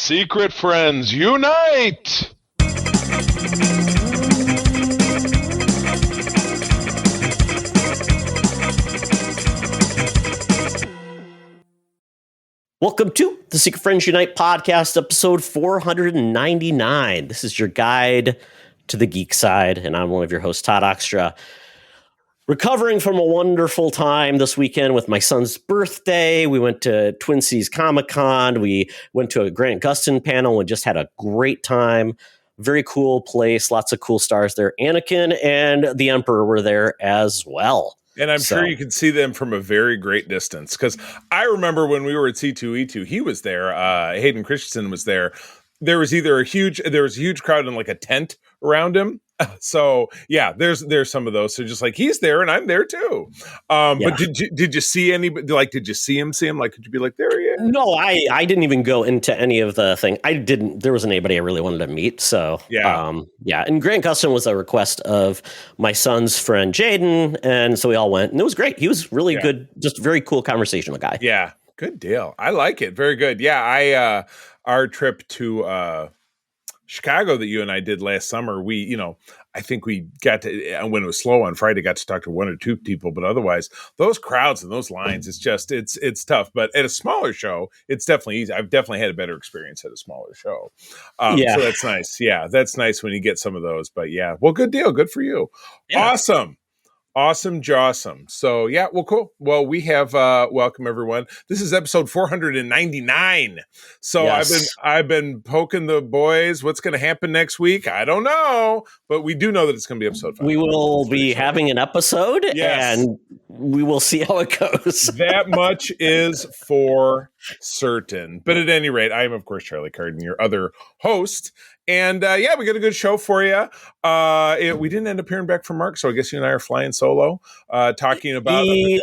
Secret friends, unite! Welcome to the Secret Friends Unite podcast, episode 499. This is your guide to the geek side, and I'm one of your hosts, Todd Oxtra. Recovering from a wonderful time this weekend with my son's birthday. We went to Twin Cities Comic-Con. We went to a Grant Gustin panel and just had a great time. Very cool place. Lots of cool stars there. Anakin and the Emperor were there as well. And I'm sure you can see them from a very great distance. Because I remember when we were at C2E2, he was there. Hayden Christensen was there. There was a huge crowd in like a tent around him. So yeah, there's some of those. So just like he's there and I'm there too. But did you see anybody? Like, did you see him? Like, could you be like, there he is? No, I didn't even go into any of the thing. There wasn't anybody I really wanted to meet. So yeah. And Grant Gustin was a request of my son's friend Jaden, and so we all went, and it was great. He was really good, just very cool conversational guy. Yeah, good deal. I like it. Very good. Yeah, our trip to Chicago that you and I did last summer, I think we got to, when it was slow on Friday, got to talk to one or two people, but otherwise those crowds and those lines, it's tough. But at a smaller show, it's definitely easy. I've definitely had a better experience at a smaller show. So that's nice. Yeah, that's nice when you get some of those. But yeah, well, good deal. Good for you. Yeah. Awesome, Jawsome. So yeah, well, cool. Well, we have welcome everyone. This is episode 499. So yes. I've been poking the boys. What's going to happen next week? I don't know, but we do know that it's going to be episode 5. We will be having an episode, and we will see how it goes. That much is for certain. But at any rate, I am of course Charlie Carden, your other host. And we got a good show for you. We didn't end up hearing back from Mark, so I guess you and I are flying solo, talking about. We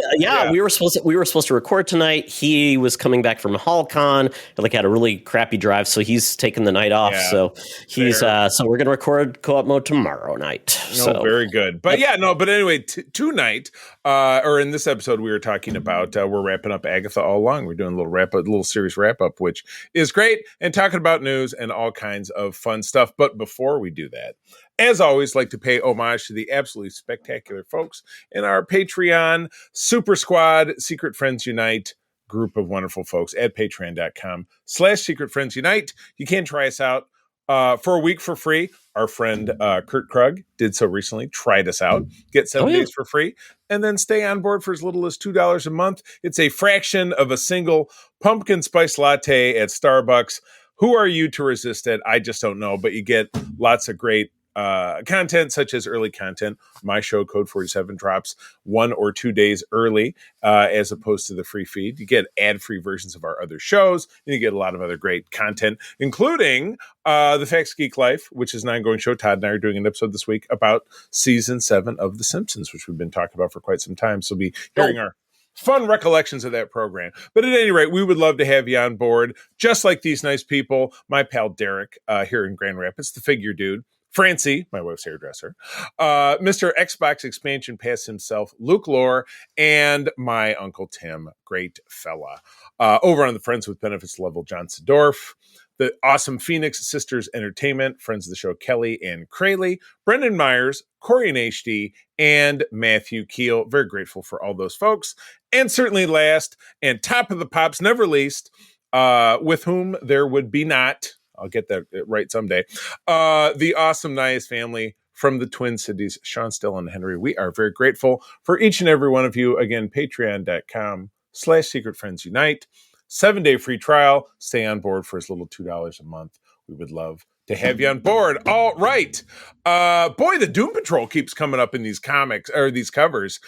were supposed to record tonight. He was coming back from HallCon, had a really crappy drive, so he's taking the night off. Yeah, so he's so we're gonna record co-op mode tomorrow night. No, very good. But but anyway, tonight, or in this episode, we were talking about we're wrapping up Agatha all along. We're doing a little series wrap up, which is great, and talking about news and all kinds of fun stuff. But before we do that, as always, like to pay homage to the absolutely spectacular folks in our Patreon Super Squad Secret Friends Unite group of wonderful folks at patreon.com/Secret Friends Unite. You can try us out for a week for free. Our friend Kurt Krug did so recently. Tried us out. Get 7 days for free, and then stay on board for as little as $2 a month. It's a fraction of a single pumpkin spice latte at Starbucks. Who are you to resist it? I just don't know. But you get lots of great content, such as early content. My show, Code 47, drops 1 or 2 days early, as opposed to the free feed. You get ad-free versions of our other shows, and you get a lot of other great content, including The Facts Geek Life, which is an ongoing show. Todd and I are doing an episode this week about season 7 of The Simpsons, which we've been talking about for quite some time. So we'll be hearing our fun recollections of that program. But at any rate, we would love to have you on board, just like these nice people. My pal Derek here in Grand Rapids, the figure dude. Francie, my wife's hairdresser, Mr. Xbox Expansion Pass himself, Luke Lore, and my Uncle Tim, great fella. Over on the Friends with Benefits level, John Sedorf, the awesome Phoenix Sisters Entertainment, friends of the show, Kelly and Crayley, Brendan Myers, Corey and HD, and Matthew Keel. Very grateful for all those folks. And certainly last and top of the pops, never least, with whom there would be not, I'll get that right someday, the awesome Nias family from the Twin Cities, Sean, Still, and Henry. We are very grateful for each and every one of you. Again, patreon.com/Secret Friends Unite. 7-day free trial. Stay on board for as little $2 a month. We would love to have you on board. All right. Boy, the Doom Patrol keeps coming up in these comics, or these covers.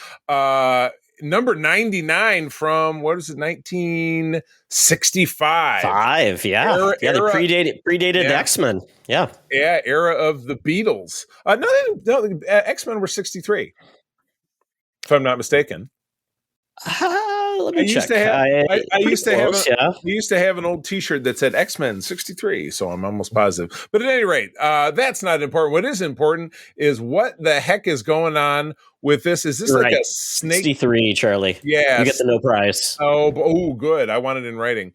Number 99 from, 1965. They predated X-Men. Yeah, era of the Beatles. X-Men were 63, if I'm not mistaken. Let me check. I used to have yeah. we used to have an old T-shirt that said X-Men 63, so I'm almost positive. But at any rate, that's not important. What is important is what the heck is going on with this. Is this like a snake? 63, Charlie. Yes. You get the no prize. Oh, good. I want it in writing.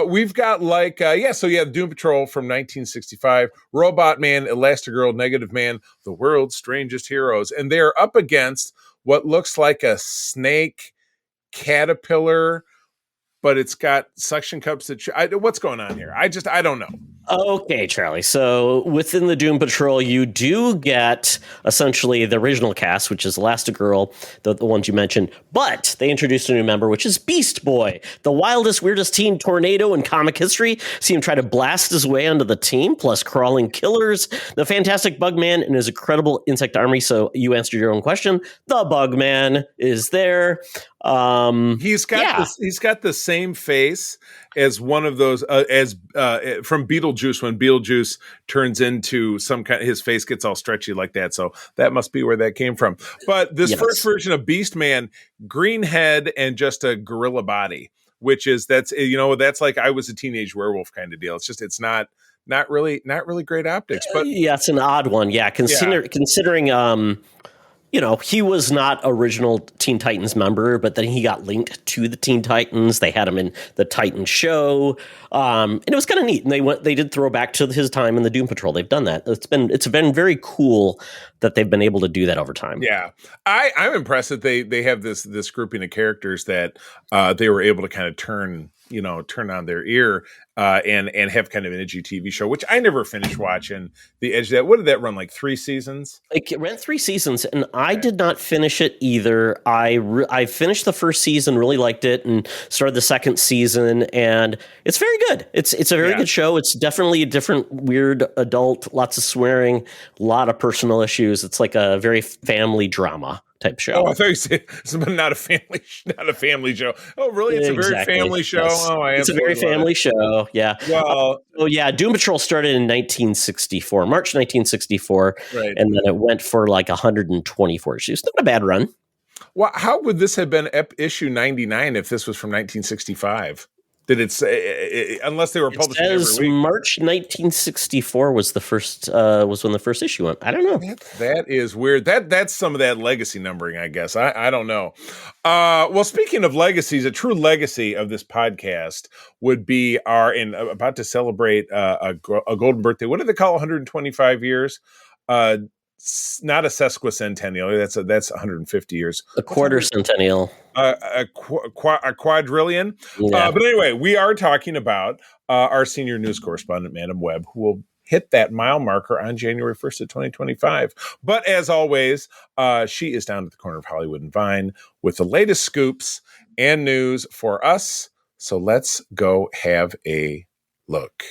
We've got Doom Patrol from 1965, Robot Man, Elastigirl, Negative Man, the world's strangest heroes, and they are up against what looks like a snake caterpillar, but it's got suction cups what's going on here? I don't know. Okay, Charlie. So within the Doom Patrol, you do get essentially the original cast, which is Elastigirl, the ones you mentioned, but they introduced a new member, which is Beast Boy, the wildest, weirdest teen tornado in comic history. See him try to blast his way onto the team, plus crawling killers, the fantastic Bugman and his incredible insect army. So you answered your own question. The Bugman is there. He's got the same face as one of those from Beetlejuice, when Beetlejuice turns into some kind, his face gets all stretchy like that. So that must be where that came from. But this first version of Beast Man, green head and just a gorilla body, that's like I was a teenage werewolf kind of deal. It's not really great optics, but it's an odd one. Yeah. Considering, he was not original Teen Titans member, but then he got linked to the Teen Titans. They had him in the Titan show. And it was kind of neat. And they did throw back to his time in the Doom Patrol. They've done that. It's been very cool that they've been able to do that over time. Yeah. I'm impressed that they have this grouping of characters that they were able to kind of turn on their ear and have kind of an edgy TV show, which I never finished watching. The edge of that. What did that run, like 3 seasons? It ran 3 seasons, and I did not finish it either. I finished the first season, really liked it, and started the second season, and it's very good. It's a very good show. It's definitely a different, weird adult, lots of swearing, a lot of personal issues. It's like a very family drama type show. Oh, I thought you said it's not a family show. Oh, really? It's a very family show. Yes. Oh, it's a very family show. Yeah. Well, Doom Patrol started in 1964, March 1964, right, and then it went for like 124 issues. Not a bad run. Well, how would this have been issue 99 if this was from 1965? Did it say, unless they were publishing every week? March 1964 was when the first issue went. I don't know. That is weird. That's some of that legacy numbering, I guess. I don't know. Well, speaking of legacies, a true legacy of this podcast would be about to celebrate a golden birthday. What do they call 125 years? Not a sesquicentennial. That's 150 years. A quarter centennial. A quadrillion. Yeah. But anyway, we are talking about our senior news correspondent, Madam Webb, who will hit that mile marker on January 1st of 2025. But as always, she is down at the corner of Hollywood and Vine with the latest scoops and news for us. So let's go have a look.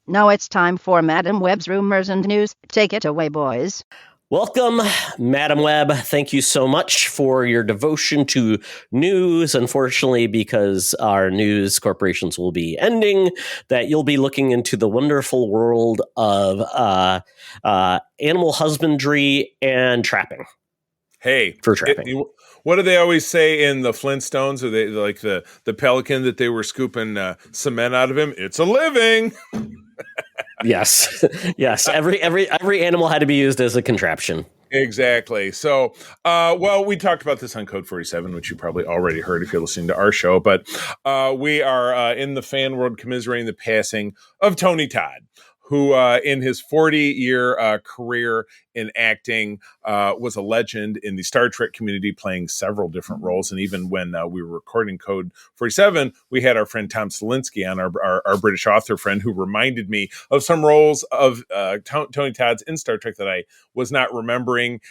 Now it's time for Madam Webb's Rumors and News. Take it away, boys. Welcome, Madam Webb. Thank you so much for your devotion to news. Unfortunately, because our news corporations will be ending, that you'll be looking into the wonderful world of animal husbandry and trapping. Hey, for trapping. What do they always say in the Flintstones? Or they like the pelican that they were scooping cement out of him? It's a living. Yes. Every animal had to be used as a contraption. Exactly. So, we talked about this on Code 47, which you probably already heard if you're listening to our show. But we are in the fan world commiserating the passing of Tony Todd, who in his 40-year career in acting was a legend in the Star Trek community, playing several different roles. And even when we were recording Code 47, we had our friend Tom Selinsky on, our British author friend, who reminded me of some roles of Tony Todd's in Star Trek that I was not remembering.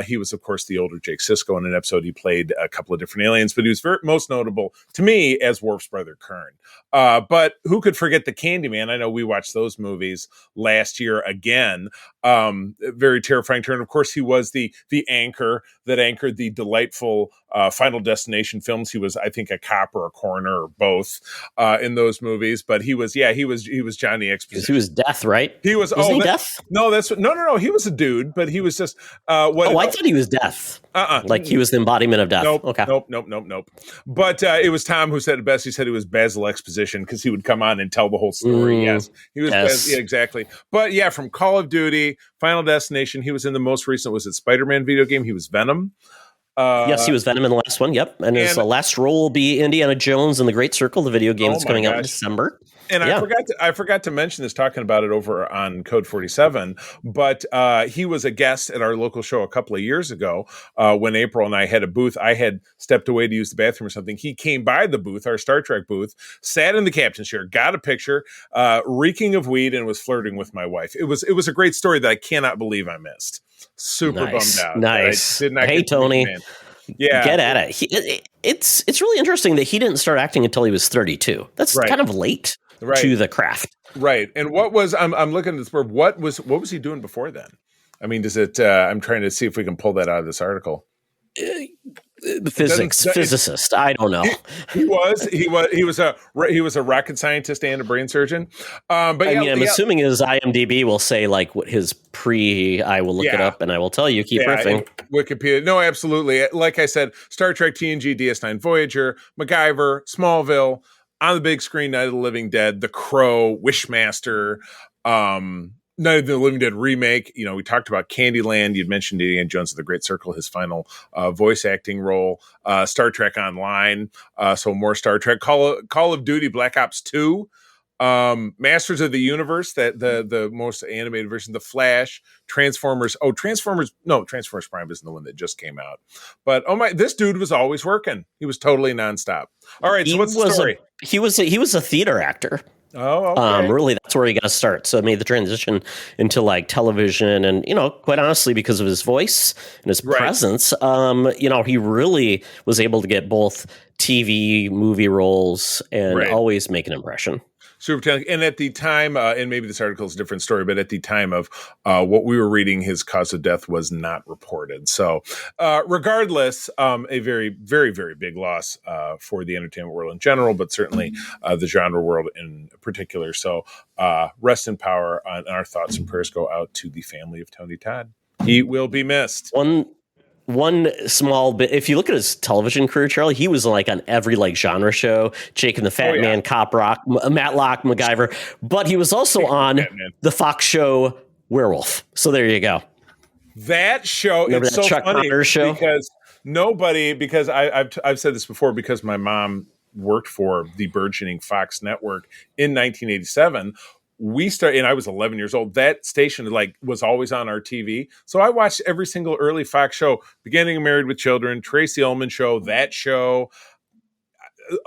He was, of course, the older Jake Sisko. In an episode, he played a couple of different aliens, but he was most notable to me as Worf's brother, Kern. But who could forget the CandyMan? I know we watched those movies last year again. Very terrifying turn. Of course, he was the anchor that anchored the delightful Final Destination films. He was, I think, a cop or a coroner or both in those movies. But he was Johnny Exposition. He was Death, right? He was. He Death? No, no. He was a dude, but he was just. I thought he was Death. Like he was the embodiment of death. Nope, Okay. nope. But it was Tom who said it best. He said it was Basil Exposition because he would come on and tell the whole story. Yes, he was. Yes. Yeah, exactly. But yeah, from Call of Duty, Final Destination, he was in the most recent. Was it Spider-Man video game? He was Venom. Yes, he was Venom in the last one. Yep, and his last role will be Indiana Jones and the Great Circle, the video game that's coming out in December. And I forgot to mention this, talking about it over on Code 47, but he was a guest at our local show a couple of years ago when April and I had a booth. I had stepped away to use the bathroom or something. He came by the booth, our Star Trek booth, sat in the captain's chair, got a picture, reeking of weed, and was flirting with my wife. It was a great story that I cannot believe I missed. Super bummed out. Nice. Did not hey, Tony. Yeah. Get at it. It's really interesting that he didn't start acting until he was 32. That's kind of late to the craft. Right. And what was I'm looking at this word. What was he doing before then? I mean, does it I'm trying to see if we can pull that out of this article. Physicist. I don't know. He was a rocket scientist and a brain surgeon. But I'm assuming his IMDb will say like what his I will look it up and I will tell you. Keep riffing. Wikipedia. No, absolutely. Like I said, Star Trek, TNG, DS9, Voyager, MacGyver, Smallville, On the Big Screen, Night of the Living Dead, The Crow, Wishmaster, Night of the Living Dead remake. You know, we talked about Candyland. You'd mentioned Indiana Jones and the Great Circle, his final voice acting role. Star Trek Online, so more Star Trek. Call of Duty, Black Ops 2, Masters of the Universe, that the most animated version, The Flash, Transformers. Transformers Prime isn't the one that just came out. But this dude was always working. He was totally nonstop. All right, so what's the story? He was a theater actor. Oh, okay. Really, that's where he got to start. So it made the transition into like television, and quite honestly, because of his voice and his presence, he really was able to get both TV, movie roles, and always make an impression. Super talented. And at the time, and maybe this article is a different story, but at the time of what we were reading, his cause of death was not reported. So regardless, a very, very, very big loss for the entertainment world in general, but certainly the genre world in particular. So rest in power, and our thoughts and prayers go out to the family of Tony Todd. He will be missed. One small bit, if you look at his television career, Charlie, he was like on every like genre show, Jake and the Fat Man, Cop Rock, Matlock, MacGyver, but he was also on the Fox show Werewolf. So there you go. That show, remember it's that so Chuck funny Connors show? because I've said this before, because my mom worked for the burgeoning Fox network in 1987. And I was 11 years old. That station was always on our TV. So I watched every single early Fox show, beginning of Married with Children, Tracy Ullman show, that show,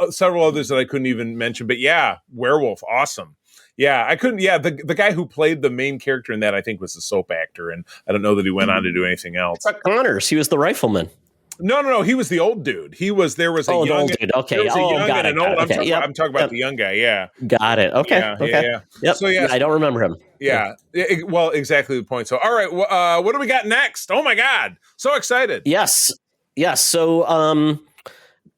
several others that I couldn't even mention. But yeah, Werewolf, awesome. Yeah, I couldn't. Yeah, the guy who played the main character in that, I think, was a soap actor. And I don't know that he went on to do anything else. Chuck Connors, he was the rifleman. No. He was the old dude. There was a young, the old dude. Okay. Got it. Okay. I'm talking about the young guy. Yeah. Got it. Okay. Yeah. Yep. So yeah, I don't remember him. Yeah. Well, exactly the point. So, all right. What do we got next? Oh my God. So excited. Yes. So,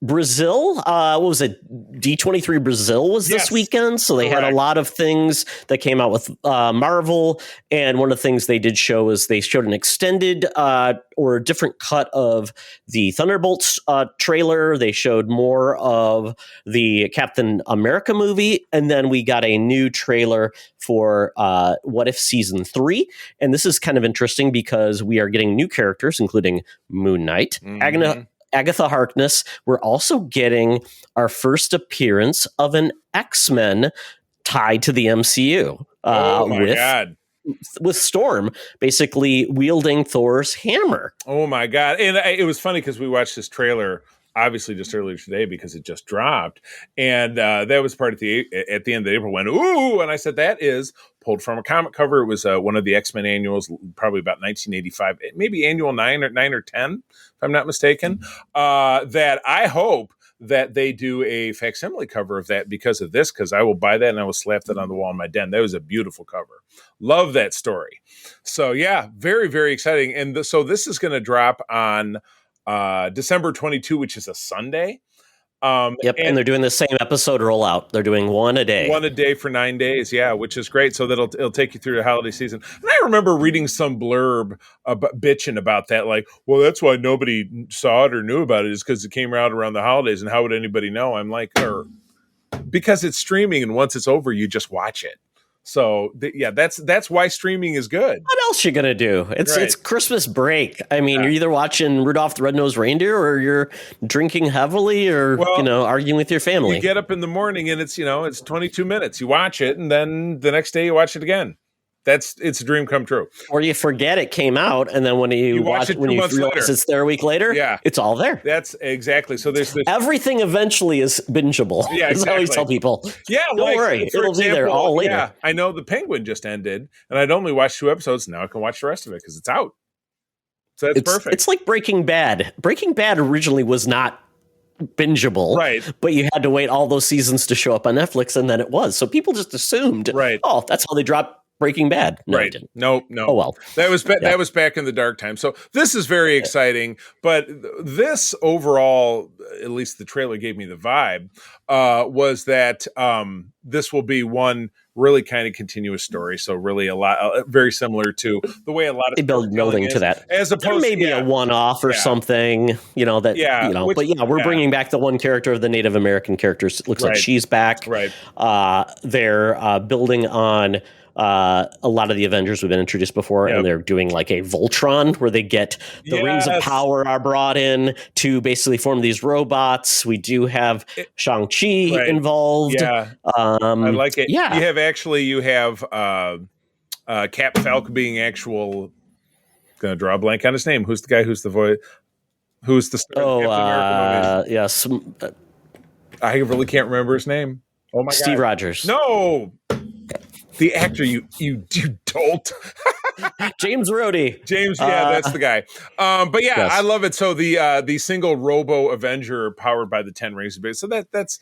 Brazil, what was it? D23 Brazil was this weekend. So they had a lot of things that came out with Marvel. And one of the things they did show is they showed an extended or a different cut of the Thunderbolts trailer. They showed more of the Captain America movie. And then we got a new trailer for What If Season 3. And this is kind of interesting because we are getting new characters, including Moon Knight, Agatha Harkness. We're also getting our first appearance of an X-Men tied to the MCU. God. With Storm basically wielding Thor's hammer. Oh my God. And it was funny because we watched this trailer obviously just earlier today because it just dropped. And that was part at the end of April when, ooh, and I said, that is pulled from a comic cover. It was one of the X-Men annuals, probably about 1985, maybe annual 9 or 10, if I'm not mistaken, that I hope that they do a facsimile cover of that because of this, because I will buy that and I will slap that on the wall in my den. That was a beautiful cover. Love that story. So yeah, very, very exciting. And so this is going to drop on December 22, which is a Sunday. Yep, and they're doing the same episode rollout. They're doing one a day. One a day for 9 days, yeah, which is great. So that it'll take you through the holiday season. And I remember reading some blurb bitching about that, like, well, that's why nobody saw it or knew about it, is because it came out around the holidays, and how would anybody know? I'm like, because it's streaming, and once it's over, you just watch it. So that's why streaming is good. What else you gonna do? It's Christmas break. I mean, you're either watching Rudolph the Red-Nosed Reindeer, or you're drinking heavily, or arguing with your family. You get up in the morning and it's 22 minutes. You watch it, and then the next day you watch it again. It's a dream come true. Or you forget it came out, and then when you watch it, when you realize it's there a week later, it's all there. That's exactly. So there's this. Everything eventually is bingeable. Yeah, exactly. I always tell people. Yeah, don't worry, it'll be there all later. Yeah, I know The Penguin just ended, and I'd only watched 2 episodes. Now I can watch the rest of it because it's out. So that's perfect. It's like Breaking Bad. Breaking Bad originally was not bingeable, right? But you had to wait all those seasons to show up on Netflix, and then it was. So people just assumed, oh, that's how they dropped Breaking Bad. No, right. No. Oh, well. That was back in the dark time. So this is very exciting. But this overall, at least the trailer gave me the vibe, was that this will be one really kind of continuous story. So really a lot, very similar to the way a lot of building to that. As opposed there may be a one-off or something, we're bringing back the one character of the Native American characters. It looks like she's back. Right. They're building on a lot of the Avengers we've been introduced before, and they're doing like a Voltron where they get the rings of power are brought in to basically form these robots. We do have Shang-Chi involved. Yeah, I like it. Yeah, you have Cap Falcon being actual. Gonna draw a blank on his name. Who's the guy? Who's the voice? Who's the star of Captain America? Yes. I really can't remember his name. Oh my God, Steve Rogers. No. The actor, you dolt. James Rhodey. James, that's the guy. But yes. I love it. So the single Robo Avenger powered by the 10 rings. So that's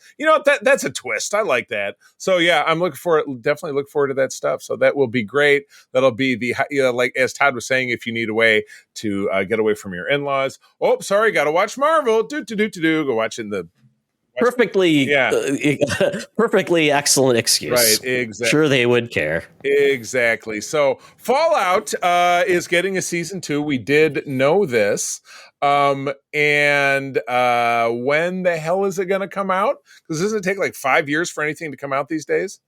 that's a twist. I like that. So yeah, I'm looking for it. Definitely look forward to that stuff. So that will be great. That'll be the like as Todd was saying, if you need a way to get away from your in-laws. Oh, sorry, got to watch Marvel. Go watch it in the. Perfectly excellent excuse. Right, exactly. Sure, they would care. Exactly. So Fallout is getting a season 2. We did know this. And when the hell is it going to come out? Because doesn't it take like 5 years for anything to come out these days?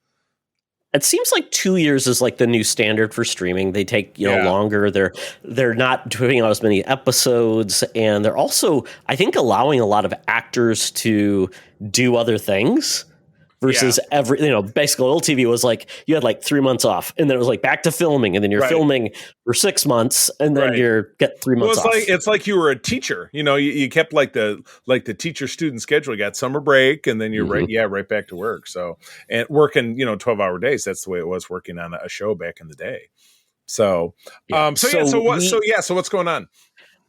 It seems like 2 years is like the new standard for streaming. They take longer. They're not doing out as many episodes, and they're also, I think, allowing a lot of actors to do other things. Versus basically old TV was like you had like 3 months off, and then it was like back to filming, and then you're filming for 6 months, and then you're get 3 months off. It's like you were a teacher. You kept like the teacher student schedule. You got summer break, and then you're right back to work. So and working 12-hour days. That's the way it was working on a show back in the day. So so what's going on?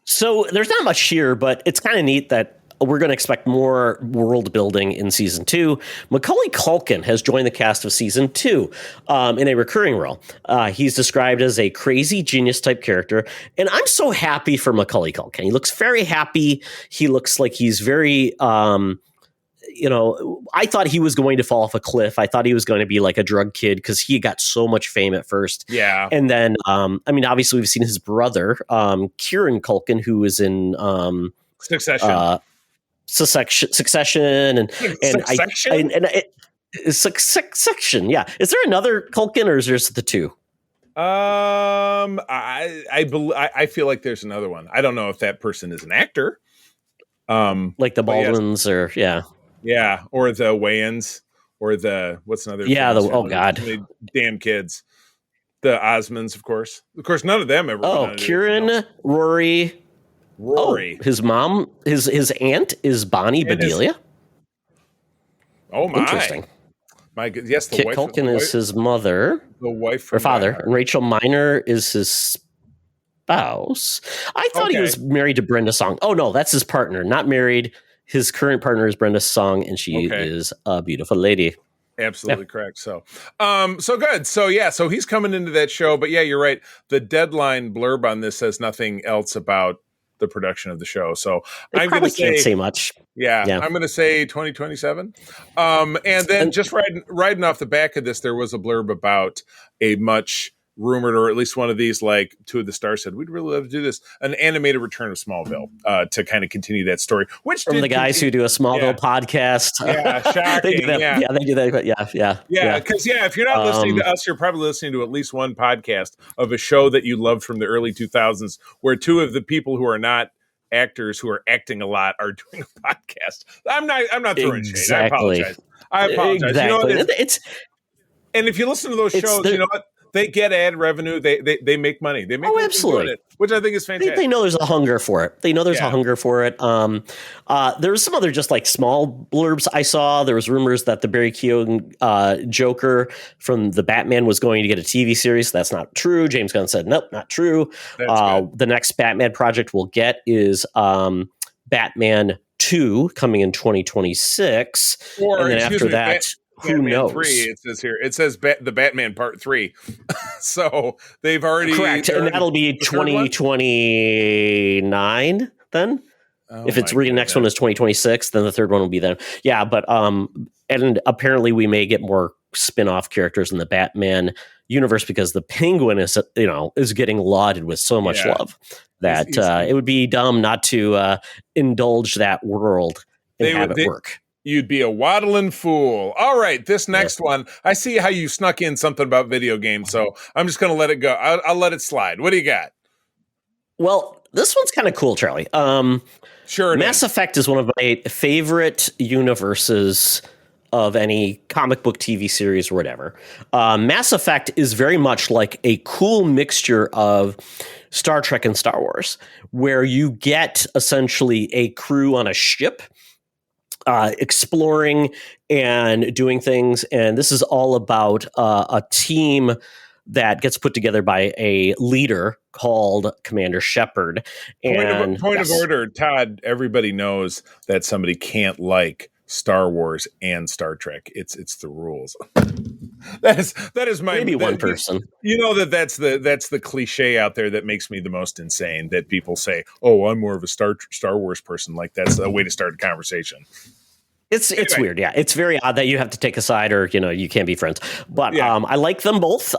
So there's not much here, but it's kind of neat that we're going to expect more world building in season 2. Macaulay Culkin has joined the cast of season 2 in a recurring role. He's described as a crazy genius type character. And I'm so happy for Macaulay Culkin. He looks very happy. He looks like he's very, I thought he was going to fall off a cliff. I thought he was going to be like a drug kid because he got so much fame at first. Yeah. And then, obviously we've seen his brother, Kieran Culkin, who is in Succession. Succession and Succession. Yeah. Is there another Culkin, or is there just the two? I feel like there's another one. I don't know if that person is an actor. Like the Baldwins or or the Wayans or the what's another? God, damn kids. The Osmonds, of course. None of them ever. Kieran, Rory. His mom, his aunt is Bonnie Bedelia. Oh my! Interesting. My God, yes, the Kit wife. Culkin is his mother, the wife or father, and Rachel Miner is his spouse. I thought he was married to Brenda Song. Oh no, that's his partner, not married. His current partner is Brenda Song, and she is a beautiful lady. Absolutely correct. So good. So he's coming into that show, but yeah, you're right. The deadline blurb on this says nothing else about the production of the show. So They I'm going to can't say much. Yeah, Yeah. I'm going to say 2027. And then just riding off the back of this, there was a blurb about a much rumored, or at least one of these, like Two of the Stars said, we'd really love to do this, an animated return of Smallville to kind of continue that story. Which From the guys who do a Smallville podcast. Yeah, shocking. They do that. Yeah, they do that. Yeah, because if you're not listening to us, you're probably listening to at least one podcast of a show that you loved from the early 2000s, where two of the people who are not actors who are acting a lot are doing a podcast. I'm not throwing shade. I apologize. Exactly. You know what? And if you listen to those shows, you know what? They get ad revenue. They make money. They make money absolutely. doing it, which I think is fantastic. They know there's a hunger for it. They know there's a hunger for it. There was some other just like small blurbs I saw. There was rumors that the Barry Keoghan Joker from the Batman was going to get a TV series. That's not true. James Gunn said, nope, not true. The next Batman project we'll get is Batman 2 coming in 2026. Or, and then after that... Who knows? 3, it says here. It says the Batman Part 3. So they've already... Correct. And that'll be 2029 then? If it's the next one is 2026, then the third one will be then. Yeah, but and apparently we may get more spin-off characters in the Batman universe because the Penguin is getting lauded with so much love that it would be dumb not to indulge that world and have it work. You'd be a waddling fool. All right, this next one, I see how you snuck in something about video games, so I'm just going to let it go. I'll let it slide. What do you got? Well, this one's kind of cool, Charlie. Sure. Mass Effect is one of my favorite universes of any comic book, TV series, or whatever. Mass Effect is very much like a cool mixture of Star Trek and Star Wars, where you get essentially a crew on a ship exploring and doing things. And this is all about a team that gets put together by a leader called Commander Shepard. And point of order, Todd, everybody knows that somebody can't like Star Wars and Star Trek. It's the rules. that is my maybe one person. You know that's the cliche out there that makes me the most insane, that people say, "Oh, I'm more of a Star Wars person." Like that's a way to start a conversation. It's weird, yeah. It's very odd that you have to take a side, or you can't be friends. But I like them both.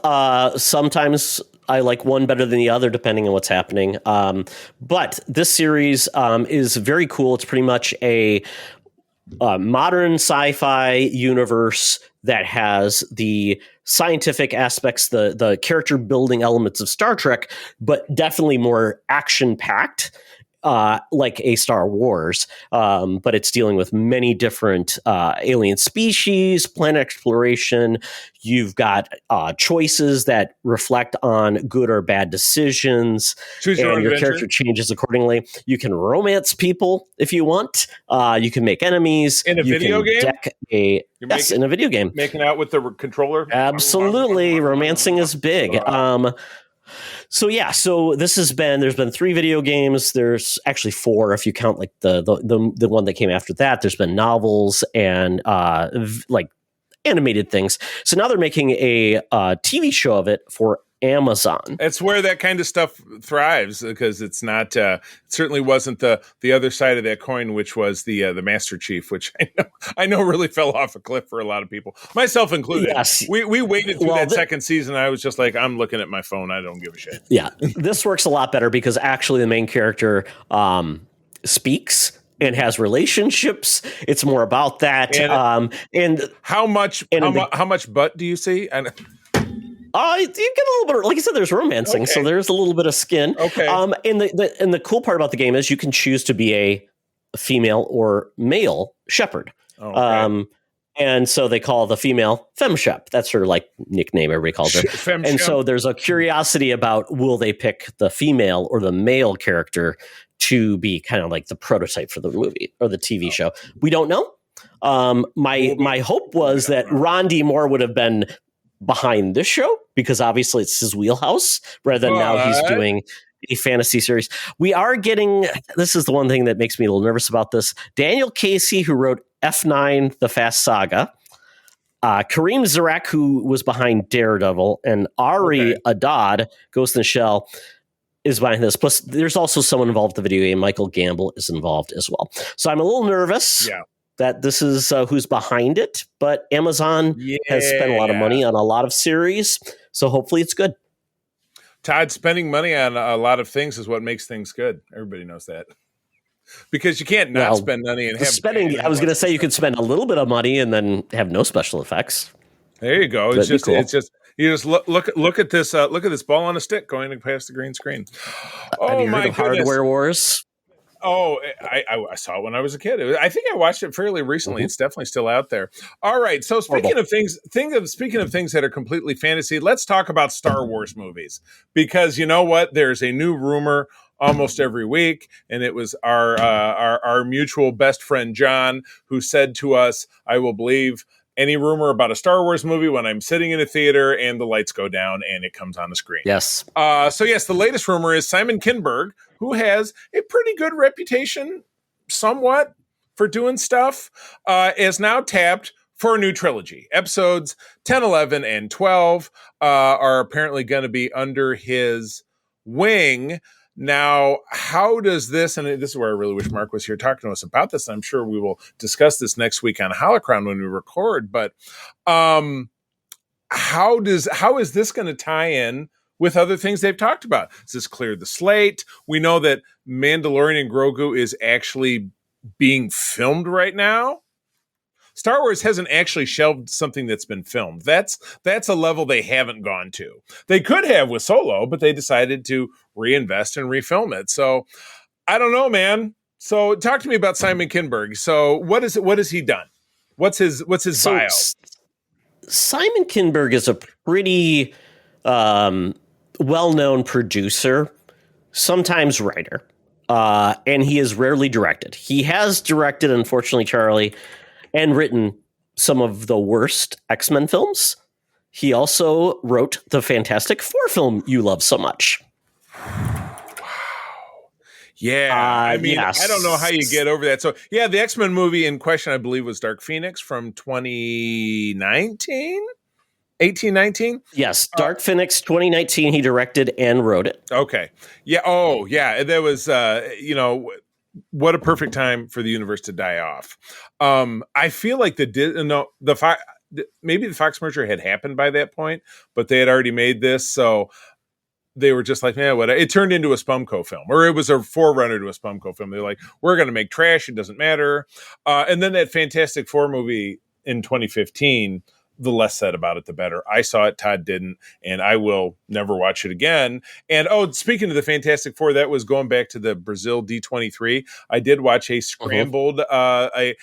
Sometimes I like one better than the other, depending on what's happening. But this series is very cool. It's pretty much a modern sci-fi universe that has the scientific aspects, the character building elements of Star Trek, but definitely more action-packed. Like a Star Wars, but it's dealing with many different alien species, planet exploration. You've got choices that reflect on good or bad decisions, and your character changes accordingly. You can romance people if you want. You can make enemies. In a video game? Yes, in a video game. Making out with the controller? Absolutely. Romancing is big. So there's been 3 video games. There's actually 4 if you count like the one that came after that. There's been novels and like animated things. So now they're making a TV show of it for Amazon. It's where that kind of stuff thrives, because it's not. It certainly wasn't the other side of that coin, which was the Master Chief, which I know really fell off a cliff for a lot of people, myself included. Yes. We waited through that second season. I was just like, I'm looking at my phone. I don't give a shit. Yeah, this works a lot better because actually the main character speaks and has relationships. It's more about that. And how much butt do you see? And you get a little bit, like I said, there's romancing, so there's a little bit of skin. Okay. And the cool part about the game is you can choose to be a female or male shepherd. Okay. And so they call the female FemShep. That's her like nickname. Everybody calls her. And so there's a curiosity about, will they pick the female or the male character to be kind of like the prototype for the movie or the TV show? We don't know. My hope was that Ron D. Moore would have been behind this show, because obviously it's his wheelhouse, rather than now he's doing a fantasy series. We are getting, this is the one thing that makes me a little nervous about this, Daniel Casey, who wrote F9, The Fast Saga, Kareem Zarek, who was behind Daredevil, and Ari Adad, Ghost in the Shell, is behind this. Plus, there's also someone involved in the video game. Michael Gamble is involved as well. So I'm a little nervous that this is who's behind it, but Amazon has spent a lot of money on a lot of series, so hopefully it's good. Todd, spending money on a lot of things is what makes things good. Everybody knows that. Because you can't not spend money and have spending. I was going to say you could spend a little bit of money and then have no special effects. There you go. That'd be cool. It's just you just look at this ball on a stick going past the green screen. Have you heard of Hardware Wars? Oh, I saw it when I was a kid. I think I watched it fairly recently. It's definitely still out there. All right. So speaking of things that are completely fantasy, let's talk about Star Wars movies, because you know what? There's a new rumor almost every week, and it was our mutual best friend John who said to us, "I will believe any rumor about a Star Wars movie when I'm sitting in a theater and the lights go down and it comes on the screen." Yes. So yes, the latest rumor is Simon Kinberg, who has a pretty good reputation, somewhat, for doing stuff, is now tapped for a new trilogy. Episodes 10, 11, and 12 are apparently going to be under his wing. Now, how does this, and this is where I really wish Mark was here talking to us about this. I'm sure we will discuss this next week on Holocron when we record, but how is this going to tie in with other things they've talked about? Does this clear the slate? We know that Mandalorian Grogu is actually being filmed right now. Star Wars hasn't actually shelved something that's been filmed. That's a level they haven't gone to. They could have with Solo, but they decided to reinvest and refilm it. So I don't know, man. So talk to me about Simon Kinberg. So what has he done? What's his bio? Simon Kinberg is a pretty well-known producer, sometimes writer, and he is rarely directed. He has directed, unfortunately, Charlie, and written some of the worst X-Men films. He also wrote the Fantastic Four film you love so much. Wow. Yeah. I mean, yes. I don't know how you get over that. So, yeah, the X-Men movie in question, I believe, was Dark Phoenix from 2019? 1819? Yes, Dark Phoenix 2019. He directed and wrote it. Okay. Yeah. Oh, yeah. There was, what a perfect time for the universe to die off. I feel like maybe the Fox merger had happened by that point, but they had already made this, so they were just like, what? It turned into a Spumco film, or it was a forerunner to a Spumco film. They're like, we're going to make trash; it doesn't matter. And then that Fantastic Four movie in 2015. The less said about it, the better. I saw it, Todd didn't, and I will never watch it again. And speaking of the Fantastic Four, that was going back to the Brazil D23. I did watch a scrambled a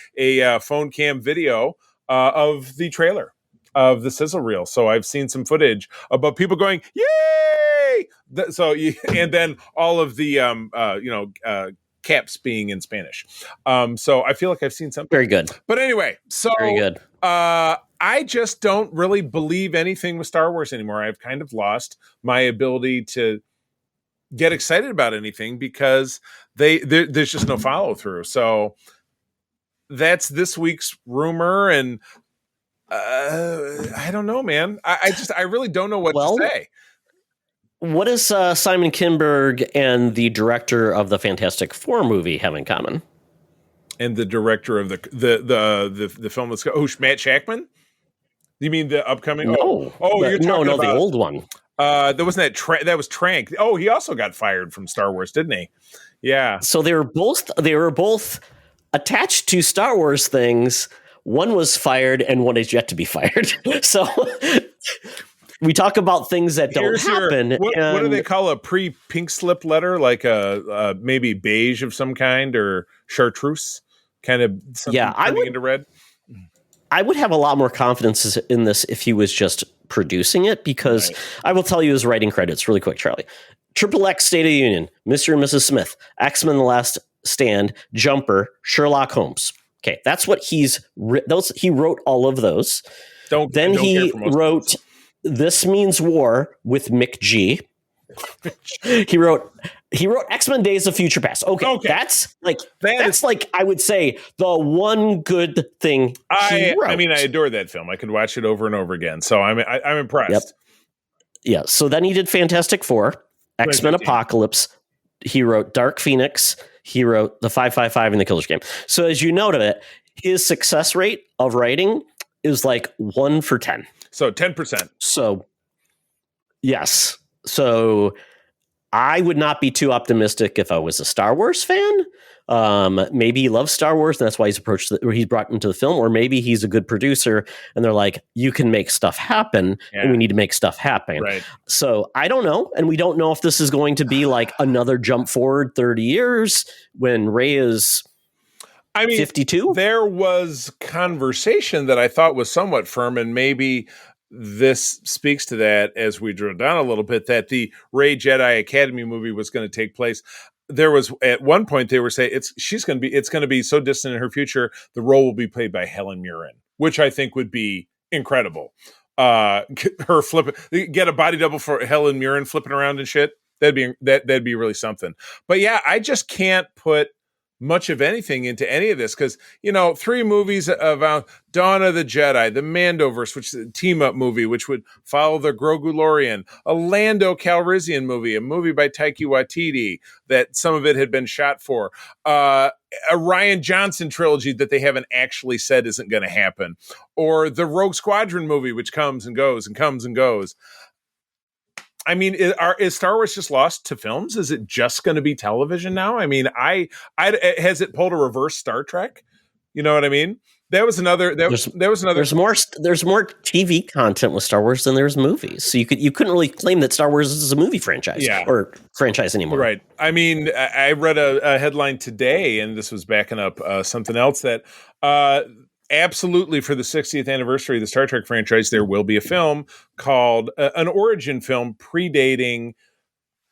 phone cam video of the trailer of the sizzle reel. So I've seen some footage about people going, "Yay!" And then all of the caps being in Spanish. So I feel like I've seen something very good. But anyway, so very good. I just don't really believe anything with Star Wars anymore. I've kind of lost my ability to get excited about anything because there's just no follow through. So that's this week's rumor, and I don't know, man. I really don't know what to say. What does Simon Kinberg and the director of the Fantastic Four movie have in common? And the director of the film that's Matt Shackman? You mean the upcoming? No. You're talking about the old one. That wasn't that was Trank. Oh, he also got fired from Star Wars, didn't he? Yeah. So they were both attached to Star Wars things. One was fired and one is yet to be fired. So we talk about things that don't happen. What do they call a pre-pink slip letter? Like a maybe beige of some kind, or chartreuse, kind of something turning into red? I would have a lot more confidence in this if he was just producing it, because I will tell you his writing credits really quick, Charlie. Triple X State of the Union, Mr. and Mrs. Smith, X-Men The Last Stand, Jumper, Sherlock Holmes. Okay, that's what he wrote all of those. He wrote This Means War with Mick G. He wrote X-Men Days of Future Past. Okay. That's like I would say the one good thing he wrote. I mean, I adore that film. I could watch it over and over again. So I'm impressed. Yep. Yeah. So then he did Fantastic Four. X-Men 2015. Apocalypse. He wrote Dark Phoenix. He wrote the 555 and the Killer's Game. So as you noted it, his success rate of writing is like 1 for 10. So 10%. So yes. So I would not be too optimistic if I was a Star Wars fan. Maybe he loves Star Wars, and that's why he's brought into the film. Or maybe he's a good producer, and they're like, "You can make stuff happen, and we need to make stuff happen." Right. So I don't know, and we don't know if this is going to be like another jump forward 30 years when Rey is. 52. There was conversation that I thought was somewhat firm, and maybe this speaks to that as we drill down a little bit, that the Rey Jedi Academy movie was going to take place. There was at one point they were saying it's going to be so distant in her future, the role will be played by Helen Mirren, which I think would be incredible. Get a body double for Helen Mirren flipping around and shit. That'd be really something. But yeah, I just can't put much of anything into any of this because 3 movies about Dawn of the Jedi, the Mandoverse, which is a team-up movie which would follow the Grogu-Lorian, a Lando Calrissian movie, a movie by Taika Waititi that some of it had been shot for, a Rian Johnson trilogy that they haven't actually said isn't going to happen, or the Rogue Squadron movie which comes and goes and comes and goes. I mean, is Star Wars just lost to films? Is it just going to be television now? I mean, has it pulled a reverse Star Trek? You know what I mean? That was another. There's more TV content with Star Wars than there's movies. So you couldn't really claim that Star Wars is a movie franchise or franchise anymore. Right. I mean, I read a headline today, and this was backing up something else that. Absolutely, for the 60th anniversary of the Star Trek franchise, there will be a film called an origin film predating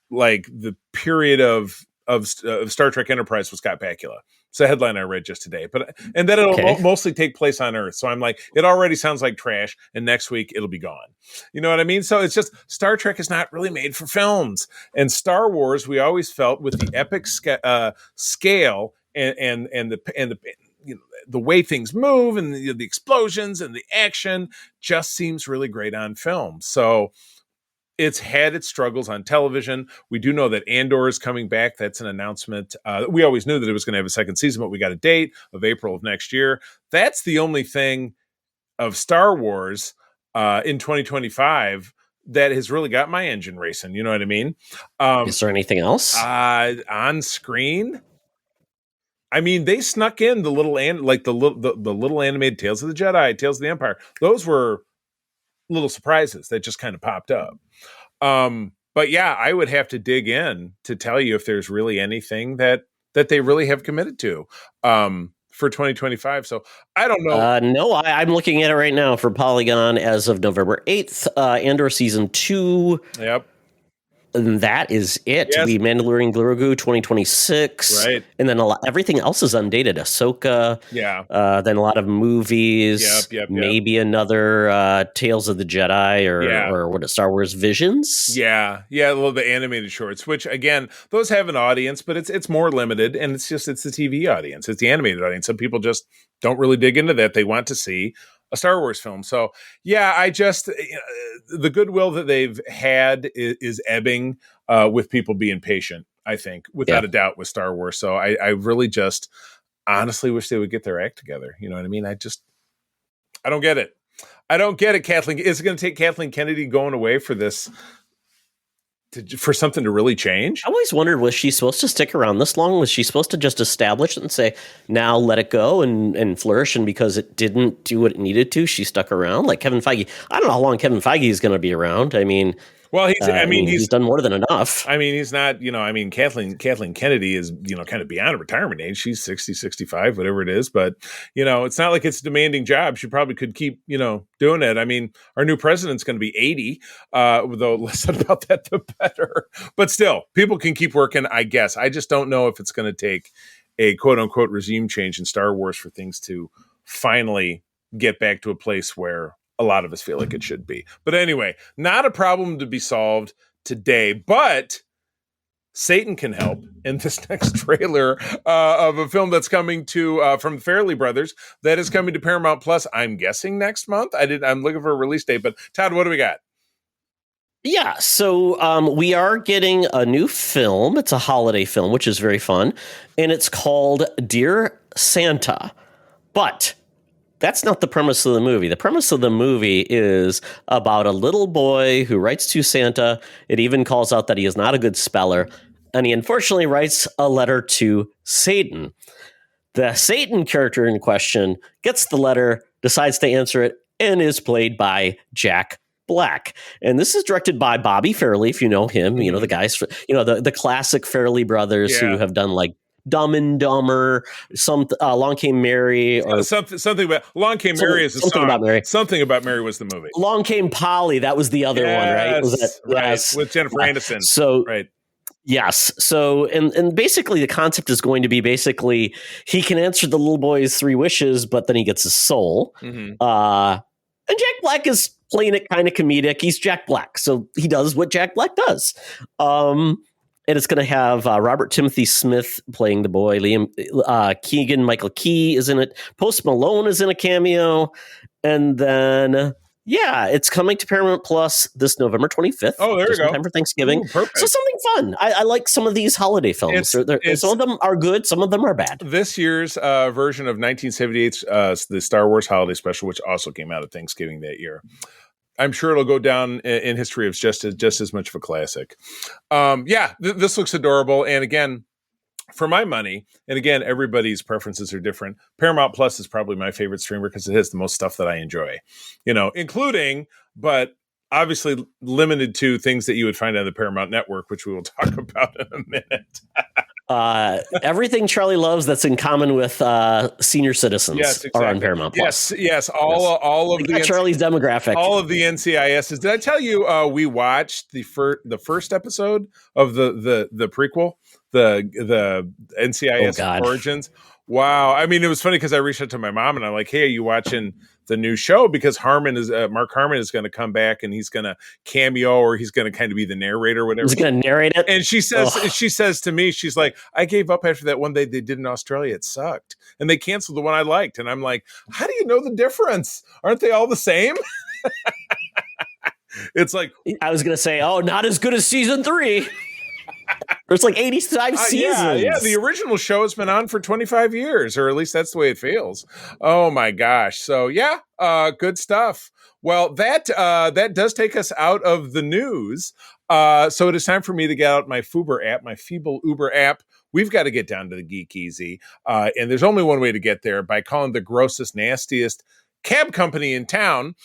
like the period of Star Trek Enterprise with Scott Bakula. It's a headline I read just today, and then it'll mostly take place on Earth. So I'm like, it already sounds like trash, and next week it'll be gone. You know what I mean? So it's just Star Trek is not really made for films, and Star Wars we always felt with the epic scale and the way things move and the explosions and the action just seems really great on film. So it's had its struggles on television. We do know that Andor is coming back. That's an announcement. We always knew that it was going to have a second season, but we got a date of April of next year. That's the only thing of Star Wars in 2025 that has really got my engine racing. You know what I mean? Is there anything else on screen? I mean, they snuck in the little little animated Tales of the Jedi, Tales of the Empire. Those were little surprises that just kind of popped up. But yeah, I would have to dig in to tell you if there's really anything that they really have committed to for 2025. So I don't know. No, I'm looking at it right now for Polygon as of November 8th. Andor season 2. Yep. And that is it. Yes. The Mandalorian Grogu 2026. Right. And then everything else is undated. Ahsoka. Yeah. Then a lot of movies. Yep. Maybe another Tales of the Jedi or what is Star Wars Visions? Yeah. A little bit animated shorts, which again, those have an audience, but it's more limited, and it's the TV audience. It's the animated audience. Some people just don't really dig into that. They want to see a Star Wars film. So yeah, I just, the goodwill that they've had is ebbing with people being patient, I think, without a doubt, with Star Wars. So I really just honestly wish they would get their act together. You know what I mean? I don't get it. I don't get it, Kathleen. Is it going to take Kathleen Kennedy going away for this? For something to really change? I always wondered, was she supposed to stick around this long? Was she supposed to just establish it and say, now let it go and flourish? And because it didn't do what it needed to, she stuck around? Like Kevin Feige. I don't know how long Kevin Feige is going to be around. I mean... Well, he's done more than enough. I mean, he's not, Kathleen Kennedy is, kind of beyond retirement age. She's 60, 65, whatever it is. But, it's not like it's a demanding job. She probably could keep, doing it. I mean, our new president's going to be 80, though less said about that, the better. But still, people can keep working, I guess. I just don't know if it's going to take a quote unquote regime change in Star Wars for things to finally get back to a place where a lot of us feel like it should be. But anyway, not a problem to be solved today, but Satan can help in this next trailer of a film that's coming to from Farrelly Brothers that is coming to Paramount Plus. I'm guessing next month. I'm looking for a release date, but Todd, what do we got? Yeah, so we are getting a new film. It's a holiday film, which is very fun, and it's called Dear Santa. But that's not the premise of the movie. The premise of the movie is about a little boy who writes to Santa. It even calls out that he is not a good speller, and he unfortunately writes a letter to Satan. The Satan character in question gets the letter, decides to answer it, and is played by Jack Black. And this is directed by Bobby Farrelly, if you know him. You know, the guys, the classic Farrelly brothers who have done like Dumb and Dumber, Long Came Mary, or something about Long Came Mary is a something song. About Mary. Something About Mary was the movie. Long Came Polly, that was the other one, right? Was that right? Yes, with Jennifer Aniston. So right. Yes. So, and basically the concept is going to be he can answer the little boy's 3 wishes, but then he gets his soul. Mm-hmm. And Jack Black is playing it kind of comedic. He's Jack Black, so he does what Jack Black does. And it's going to have Robert Timothy Smith playing the boy. Liam Keegan Michael Key is in it. Post Malone is in a cameo. And then... yeah, it's coming to Paramount Plus this November 25th. Oh, there you go. Time for Thanksgiving. Ooh, perfect. So something fun. I like some of these holiday films. Some of them are good. Some of them are bad. This year's version of 1978's the Star Wars Holiday Special, which also came out at Thanksgiving that year. I'm sure it'll go down in history as just as much of a classic. This looks adorable. And again, for my money, and again, everybody's preferences are different. Paramount Plus is probably my favorite streamer because it has the most stuff that I enjoy, including, but obviously limited to things that you would find on the Paramount Network, which we will talk about in a minute. Everything Charlie loves that's in common with senior citizens are on Paramount Plus. Yes. All of Charlie's demographic. All of the NCISs. Did I tell you we watched the first episode of the prequel, the NCIS Origins? Wow. I mean, it was funny because I reached out to my mom and I'm like, "Hey, are you watching the new show?" Because Mark Harmon is going to come back and he's going to cameo, or he's going to kind of be the narrator, whatever. He's going to narrate it. And she says to me, she's like, "I gave up after that one they did in Australia. It sucked, and they canceled the one I liked." And I'm like, "How do you know the difference? Aren't they all the same?" It's like, I was going to say, not as good as season 3. There's like 85 seasons. Yeah, the original show has been on for 25 years, or at least that's the way it feels. Oh my gosh. So good stuff. Well, that does take us out of the news. So it is time for me to get out my Fuber app, my feeble Uber app. We've got to get down to the Geek Easy. And there's only one way to get there, by calling the grossest, nastiest cab company in town.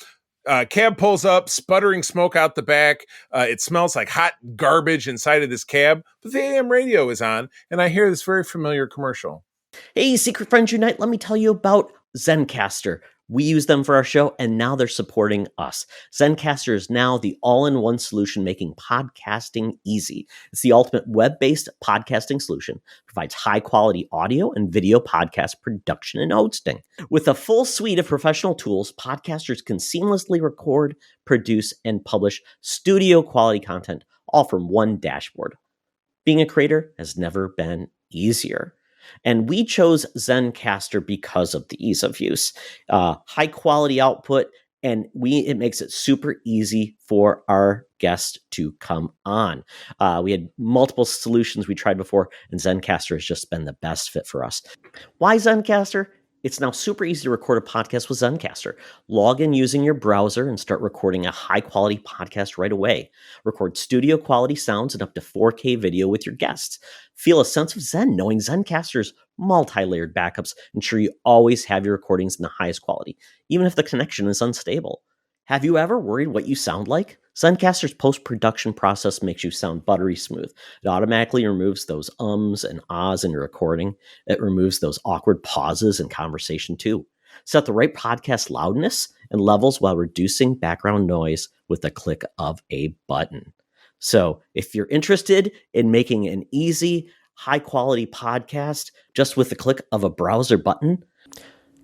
Cab pulls up, sputtering smoke out the back. It smells like hot garbage inside of this cab, but the AM radio is on, and I hear this very familiar commercial. Hey, Secret Friends Unite, let me tell you about Zencastr. We use them for our show, and now they're supporting us. Zencastr is now the all-in-one solution making podcasting easy. It's the ultimate web-based podcasting solution. Provides high-quality audio and video podcast production and hosting. With a full suite of professional tools, podcasters can seamlessly record, produce, and publish studio-quality content, all from one dashboard. Being a creator has never been easier. And we chose Zencastr because of the ease of use, high quality output, and it makes it super easy for our guests to come on. We had multiple solutions we tried before, and Zencastr has just been the best fit for us. Why Zencastr? It's now super easy to record a podcast with Zencastr. Log in using your browser and start recording a high-quality podcast right away. Record studio-quality sounds and up to 4K video with your guests. Feel a sense of zen knowing Zencastr's multi-layered backups ensure you always have your recordings in the highest quality, even if the connection is unstable. Have you ever worried what you sound like? Zencastr's post-production process makes you sound buttery smooth. It automatically removes those ums and ahs in your recording. It removes those awkward pauses in conversation too. Set the right podcast loudness and levels while reducing background noise with the click of a button. So if you're interested in making an easy, high-quality podcast just with the click of a browser button,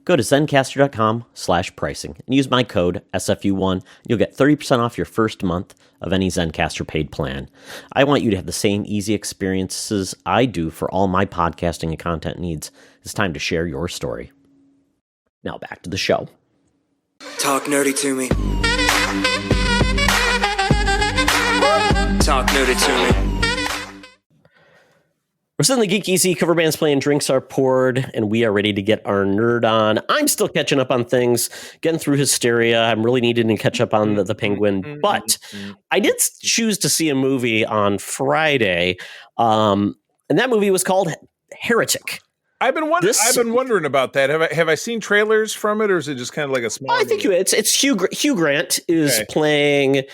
go to zencastr.com/pricing and use my code SFU1. You'll get 30% off your first month of any Zencastr paid plan. I want you to have the same easy experiences I do for all my podcasting and content needs. It's time to share your story. Now back to the show. Talk nerdy to me. talk nerdy to me. We're still in the Geek Easy. Cover bands playing, drinks are poured, and we are ready to get our nerd on. I'm still catching up on things, getting through Hysteria. I'm really needing to catch up on the Penguin, but I did choose to see a movie on Friday, and that movie was called Heretic. I've been wondering about that. Have I seen trailers from it, or is it just kind of like a small? I think it's Hugh Grant is playing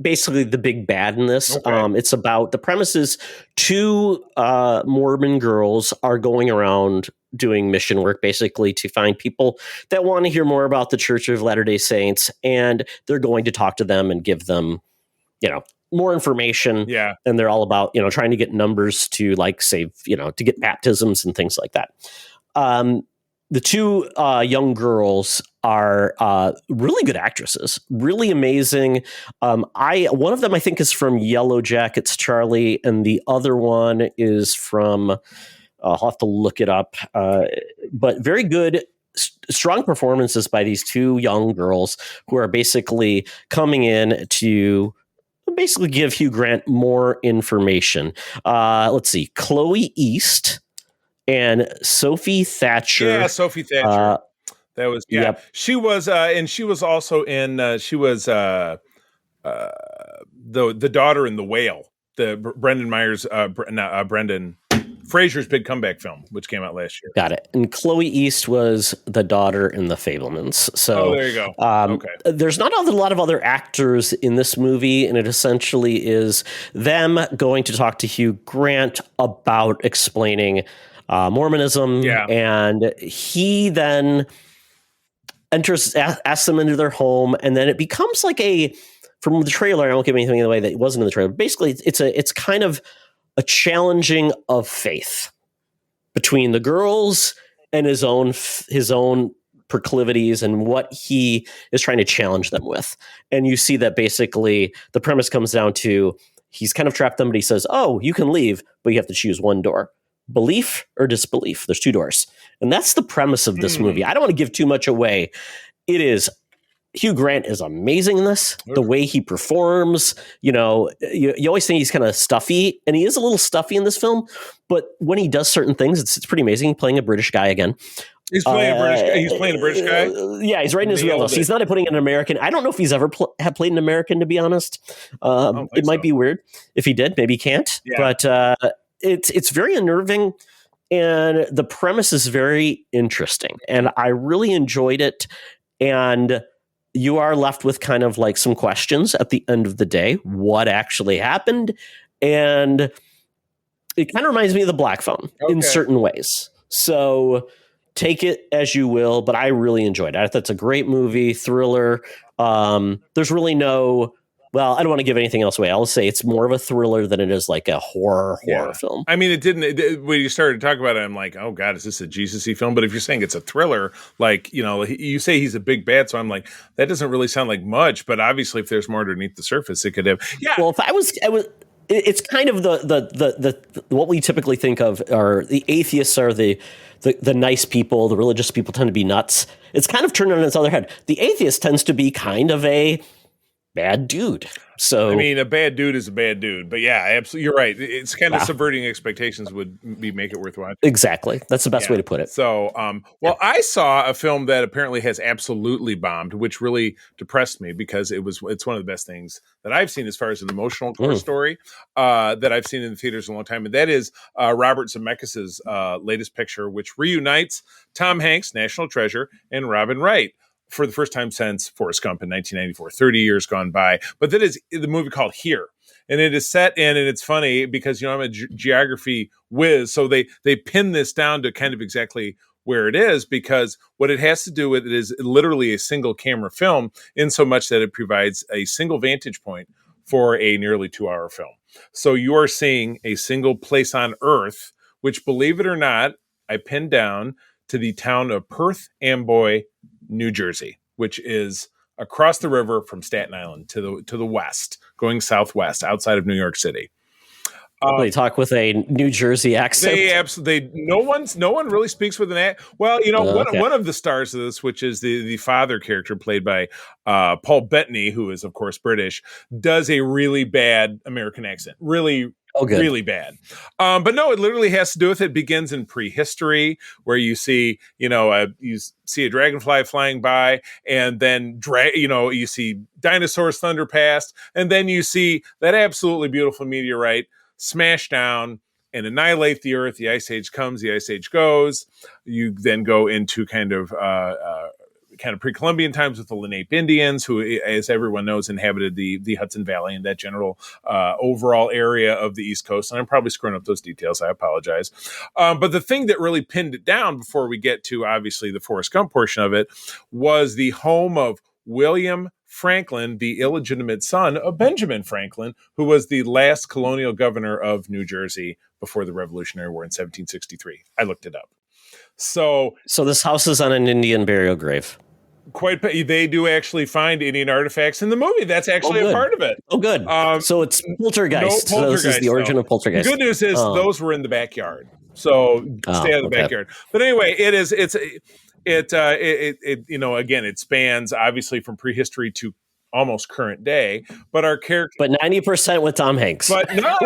basically the big bad in this. Okay. It's about the premises. Two Mormon girls are going around doing mission work, basically to find people that want to hear more about the Church of Latter-day Saints, and they're going to talk to them and give them, more information. Yeah. And they're all about, trying to get numbers to save, to get baptisms and things like that. The two young girls are really good actresses, really amazing. One of them I think is from Yellow Jackets Charlie, and the other one is from, I'll have to look it up, but very good, strong performances by these two young girls who are basically coming in to basically give Hugh Grant more information. Let's see, Chloe East and Sophie Thatcher. Yeah, Sophie Thatcher. That was Yep. She was, and she was also in. She was the daughter in The Whale, the Brendan Meyers, Brendan Fraser's big comeback film, which came out last year. Got it. And Chloe East was the daughter in The Fabelmans. So there you go. Okay. There's not a lot of other actors in this movie, and it essentially is them going to talk to Hugh Grant about explaining Mormonism. Yeah. And he then asks them into their home, and then it becomes from the trailer, I won't give anything away that wasn't in the trailer. Basically, it's kind of a challenging of faith between the girls and his own proclivities and what he is trying to challenge them with. And you see that basically the premise comes down to he's kind of trapped them, but he says, "Oh, you can leave, but you have to choose one door. Belief or disbelief. There's two doors." And that's the premise of this movie. I don't want to give too much away. It is Hugh Grant is amazing in this. The way he performs, you always think he's kind of stuffy, and he is a little stuffy in this film. But when he does certain things, it's pretty amazing. He's playing a British guy again. He's playing a British guy. He's playing a British guy. Yeah, he's right in his wheelhouse. He's not putting an American. I don't know if he's ever have played an American, to be honest. It might be weird if he did. Maybe he can't. Yeah. But it's very unnerving, and the premise is very interesting, and I really enjoyed it. And you are left with kind of some questions at the end of the day. What actually happened? And it kind of reminds me of The Black Phone in certain ways. So take it as you will, but I really enjoyed it. I thought it's a great movie, thriller. There's really I don't want to give anything else away. I'll say it's more of a thriller than it is like a horror film. I mean, when you started to talk about it, I'm like, oh God, is this a Jesus-y film? But if you're saying it's a thriller, you say he's a big bad, so I'm like, that doesn't really sound like much, but obviously if there's more underneath the surface, it could have. Yeah. Well, it's kind of the what we typically think of are the atheists are the nice people, the religious people tend to be nuts. It's kind of turned on its other head. The atheist tends to be kind of a bad dude. So I mean, a bad dude is a bad dude, but yeah, absolutely, you're right. It's kind of subverting expectations would make it worth watching. Exactly, that's the best way to put it. So, I saw a film that apparently has absolutely bombed, which really depressed me because it's one of the best things that I've seen as far as an emotional core story that I've seen in the theaters in a long time, and that is Robert Zemeckis' latest picture, which reunites Tom Hanks, national treasure, and Robin Wright for the first time since Forrest Gump in 1994, 30 years gone by. But that is the movie called Here. And it is set in, and it's funny because, I'm a geography whiz. So they pin this down to kind of exactly where it is, because what it has to do with it is literally a single camera film, in so much that it provides a single vantage point for a nearly 2-hour film. So you are seeing a single place on Earth, which, believe it or not, I pinned down to the town of Perth Amboy, New Jersey, which is across the river from Staten Island to the west, going southwest outside of New York City. They talk with a New Jersey accent. They absolutely no one really speaks with an accent. Well, one of the stars of this, which is the father character played by Paul Bettany, who is of course British, does a really bad American accent. Really really bad. But no, it literally has to do with it begins in prehistory, where you see, you see a dragonfly flying by, and then you see dinosaurs thunder past, and then you see that absolutely beautiful meteorite smash down and annihilate the Earth. The Ice Age comes, the Ice Age goes. You then go into kind of pre-Columbian times with the Lenape Indians, who, as everyone knows, inhabited the Hudson Valley and that general overall area of the East Coast. And I'm probably screwing up those details. I apologize. But the thing that really pinned it down before we get to, obviously, the Forrest Gump portion of it was the home of William Franklin, the illegitimate son of Benjamin Franklin, who was the last colonial governor of New Jersey before the Revolutionary War in 1763. I looked it up. So this house is on an Indian burial grave. They do actually find Indian artifacts in the movie. That's actually a part of it. Oh, good. So it's Poltergeist. No This is the origin of Poltergeist. The good news is those were in the backyard. So stay out of the backyard. But anyway, it spans obviously from prehistory to almost current day, but our character, but 90% with Tom Hanks. But no,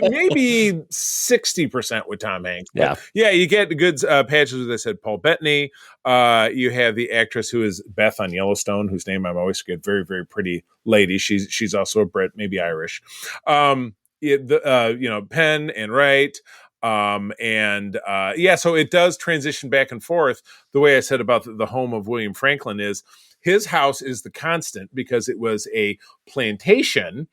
maybe 60% with Tom Hanks. Yeah, but yeah, you get the good patches. As I said, Paul Bettany. You have the actress who is Beth on Yellowstone, whose name I'm always forget. Very very pretty lady. She's also a Brit, maybe Irish. Penn and Wright. So it does transition back and forth. The way I said about the home of William Franklin is his house is the constant because it was a plantation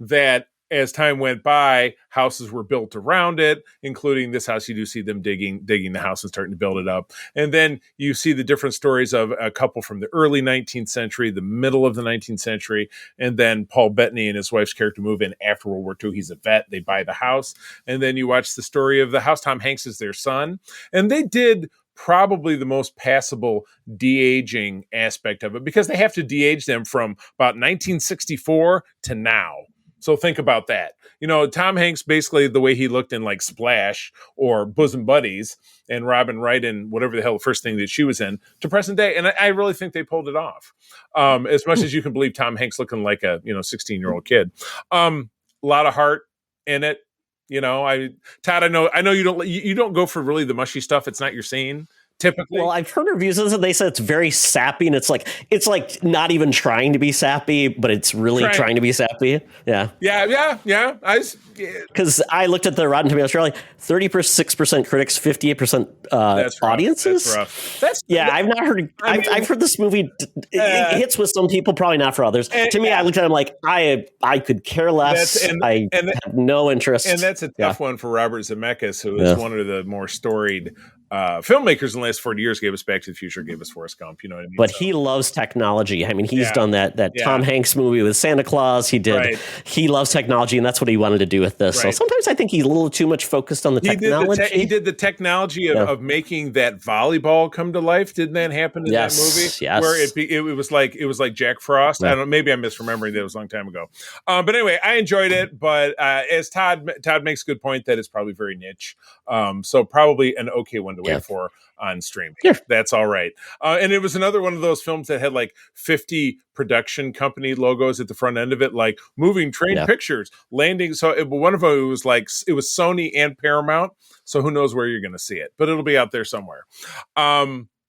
that, as time went by, houses were built around it, including this house. You do see them digging the house and starting to build it up. And then you see the different stories of a couple from the early 19th century, the middle of the 19th century, and then Paul Bettany and his wife's character move in after World War II. He's a vet. They buy the house. And then you watch the story of the house. Tom Hanks is their son. And they did probably the most passable de-aging aspect of it because they have to de-age them from about 1964 to now. So think about that. Tom Hanks, basically the way he looked in like Splash or Bosom Buddies, and Robin Wright in whatever the hell the first thing that she was in, to present day. And I really think they pulled it off. As much as you can believe Tom Hanks looking like a 16-year-old kid. A lot of heart in it. Todd, I know you don't go for really the mushy stuff. It's not your scene. Typically. Well, I've heard reviews of it. They said it's very sappy, and it's like not even trying to be sappy, but it's really trying to be sappy. Yeah. Because I looked at the Rotten Tomatoes, like 36% critics, 58% audiences. That's rough. I've not heard. I've heard this movie. It hits with some people, probably not for others. To me, I looked at it, I'm like, I could care less. I have no interest. And that's a tough one for Robert Zemeckis, who is one of the more storied filmmakers in the last 40 years. Gave us Back to the Future, gave us Forrest Gump, you know what I mean? But he loves technology. I mean, he's done that Tom Hanks movie with Santa Claus. He loves technology, and that's what he wanted to do with this. Right. So sometimes I think he's a little too much focused on the technology. He did the technology of making that volleyball come to life. Didn't that happen in that movie? Yes. Where it was like Jack Frost. I don't know, maybe I'm misremembering that. It was a long time ago. But anyway, I enjoyed it. But as Todd makes a good point, that it's probably very niche. So probably an okay one to wait for on streaming. Yeah. That's all right. And it was another one of those films that had like 50 production company logos at the front end of it, like Moving Train Pictures, Landing. So one of them, it was Sony and Paramount. So who knows where you're going to see it, but it'll be out there somewhere.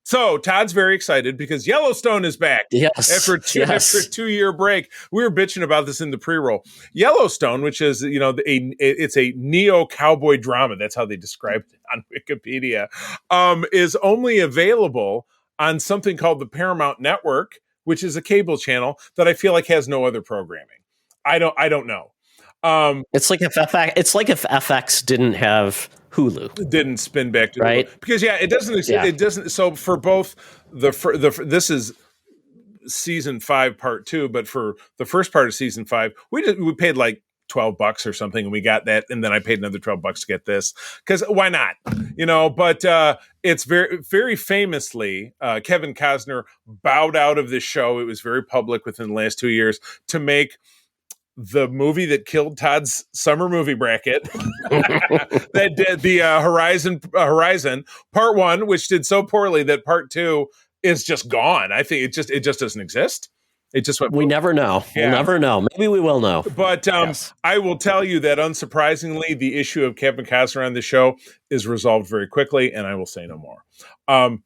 So Todd's very excited because Yellowstone is back. Yes. After a 2-year break. We were bitching about this in the pre-roll. Yellowstone, which is, it's a neo-cowboy drama. That's how they described it on Wikipedia, is only available on something called the Paramount Network, which is a cable channel that I feel like has no other programming. I don't know. It's like if FX didn't have Hulu, didn't spin back to right Hulu. Because it doesn't. Yeah. It doesn't. So for both this is season 5 part 2, but for the first part of season 5, we paid like $12 or something, and we got that, and then I paid another $12 to get this because why not? But it's very, very famously Kevin Costner bowed out of this show. It was very public within the last 2 years to make the movie that killed Todd's summer movie bracket, that did the Horizon Part 1, which did so poorly that Part 2 is just gone. I think it just doesn't exist. It just went. We never know. Yeah. We'll never know. Maybe we will know. But Yes. I will tell you that unsurprisingly, the issue of Kevin Costner on the show is resolved very quickly, and I will say no more.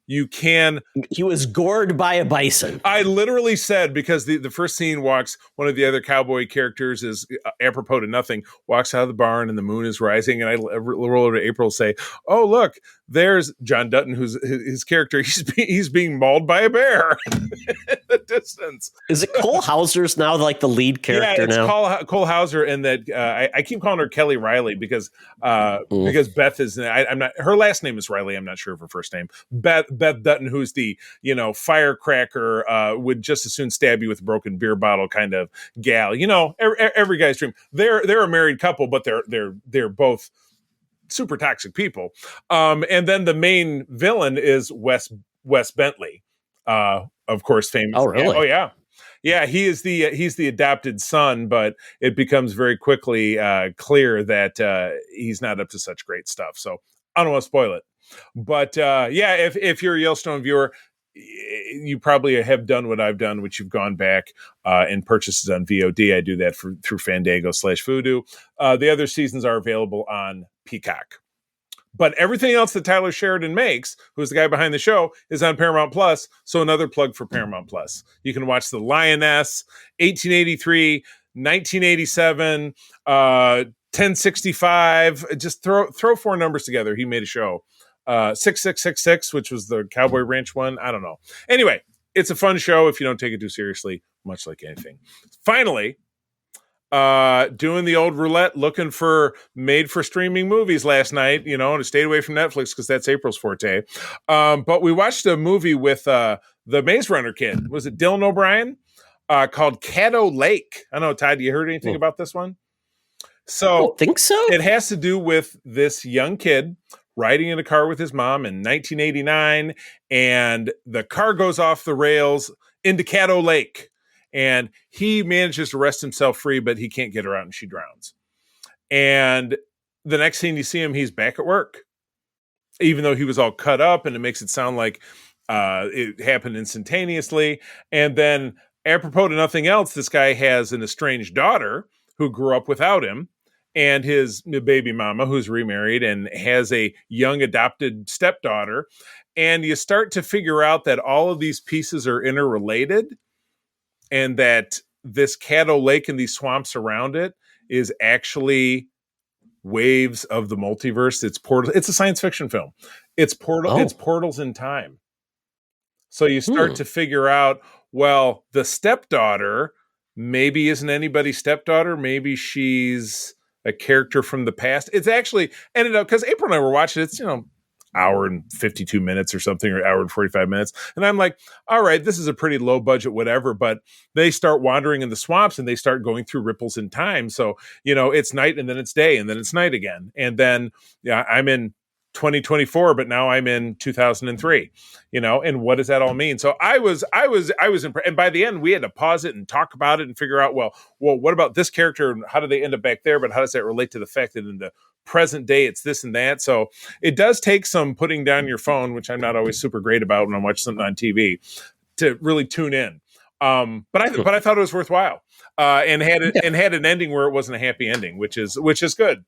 You can. He was gored by a bison. I literally said, because the first scene walks, one of the other cowboy characters is apropos to nothing, walks out of the barn and the moon is rising. And I roll over to April and say, oh, look, there's John Dutton, who's his character. He's being mauled by a bear in the distance. Is it Cole Hauser's now like the lead character now? Yeah, it's Cole Hauser, and that I keep calling her Kelly Riley because Beth is, I'm not, her last name is Riley. I'm not sure of her first name. Beth Dutton, who's the, firecracker, would just as soon stab you with a broken beer bottle kind of gal. Every guy's dream. They're a married couple, but they're both super toxic people. And then the main villain is Wes Bentley, of course, famous. Oh, really? Oh, yeah. Yeah, he's the adopted son, but it becomes very quickly clear that he's not up to such great stuff. So I don't want to spoil it. But if you're a Yellowstone viewer, you probably have done what I've done, which you've gone back and purchases on VOD. I do that through Fandango/Vudu. The other seasons are available on Peacock. But everything else that Tyler Sheridan makes, who's the guy behind the show, is on Paramount Plus. So another plug for Paramount Plus. You can watch The Lioness, 1883, 1987, 1065. Just throw four numbers together. He made a show. 6666, which was the Cowboy Ranch one. I don't know. Anyway, it's a fun show if you don't take it too seriously, much like anything. Finally, doing the old roulette, looking for made for streaming movies last night, and I stayed away from Netflix because that's April's forte. But we watched a movie with the Maze Runner kid. Was it Dylan O'Brien? Called Caddo Lake. I don't know, Todd, you heard anything about this one? So I don't think so. It has to do with this young kid riding in a car with his mom in 1989, and the car goes off the rails into Caddo Lake. And he manages to wrest himself free, but he can't get her out and she drowns. And the next scene you see him, he's back at work, even though he was all cut up, and it makes it sound like it happened instantaneously. And then, apropos to nothing else, this guy has an estranged daughter who grew up without him, and his baby mama, who's remarried and has a young adopted stepdaughter. And you start to figure out that all of these pieces are interrelated, and that this Caddo Lake and these swamps around it is actually waves of the multiverse. It's a science fiction film. It's portals in time. So you start to figure out, well, the stepdaughter maybe isn't anybody's stepdaughter. Maybe she's a character from the past. It's actually ended up, because April and I were watching it, it's, hour and 52 minutes or something, or hour and 45 minutes. And I'm like, all right, this is a pretty low budget, whatever, but they start wandering in the swamps and they start going through ripples in time. So, it's night and then it's day and then it's night again. And then I'm in 2024, but now I'm in 2003, and what does that all mean? So I was impressed. And by the end, we had to pause it and talk about it and figure out, well, what about this character and how do they end up back there? But how does that relate to the fact that in the present day it's this and that? So it does take some putting down your phone, which I'm not always super great about when I'm watching something on TV, to really tune in. But I thought it was worthwhile, and had an ending where it wasn't a happy ending, which is good.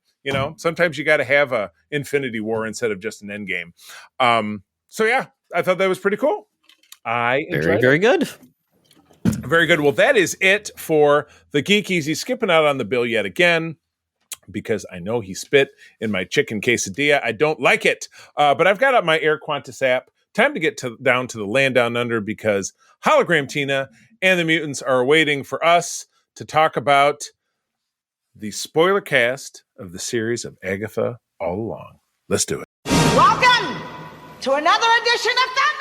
Sometimes you got to have a Infinity War instead of just an end game. So yeah, I thought that was pretty cool. I enjoyed it. Very good. Very good. Well, that is it for the Geek Easy. Skipping out on the bill yet again, because I know he spit in my chicken quesadilla. I don't like it. But I've got up my Air Qantas app. Time to get down to the land down under, because Hologram Tina and the mutants are waiting for us to talk about the spoiler cast of the series of Agatha All Along. Let's do it. Welcome to another edition of Thunderdome!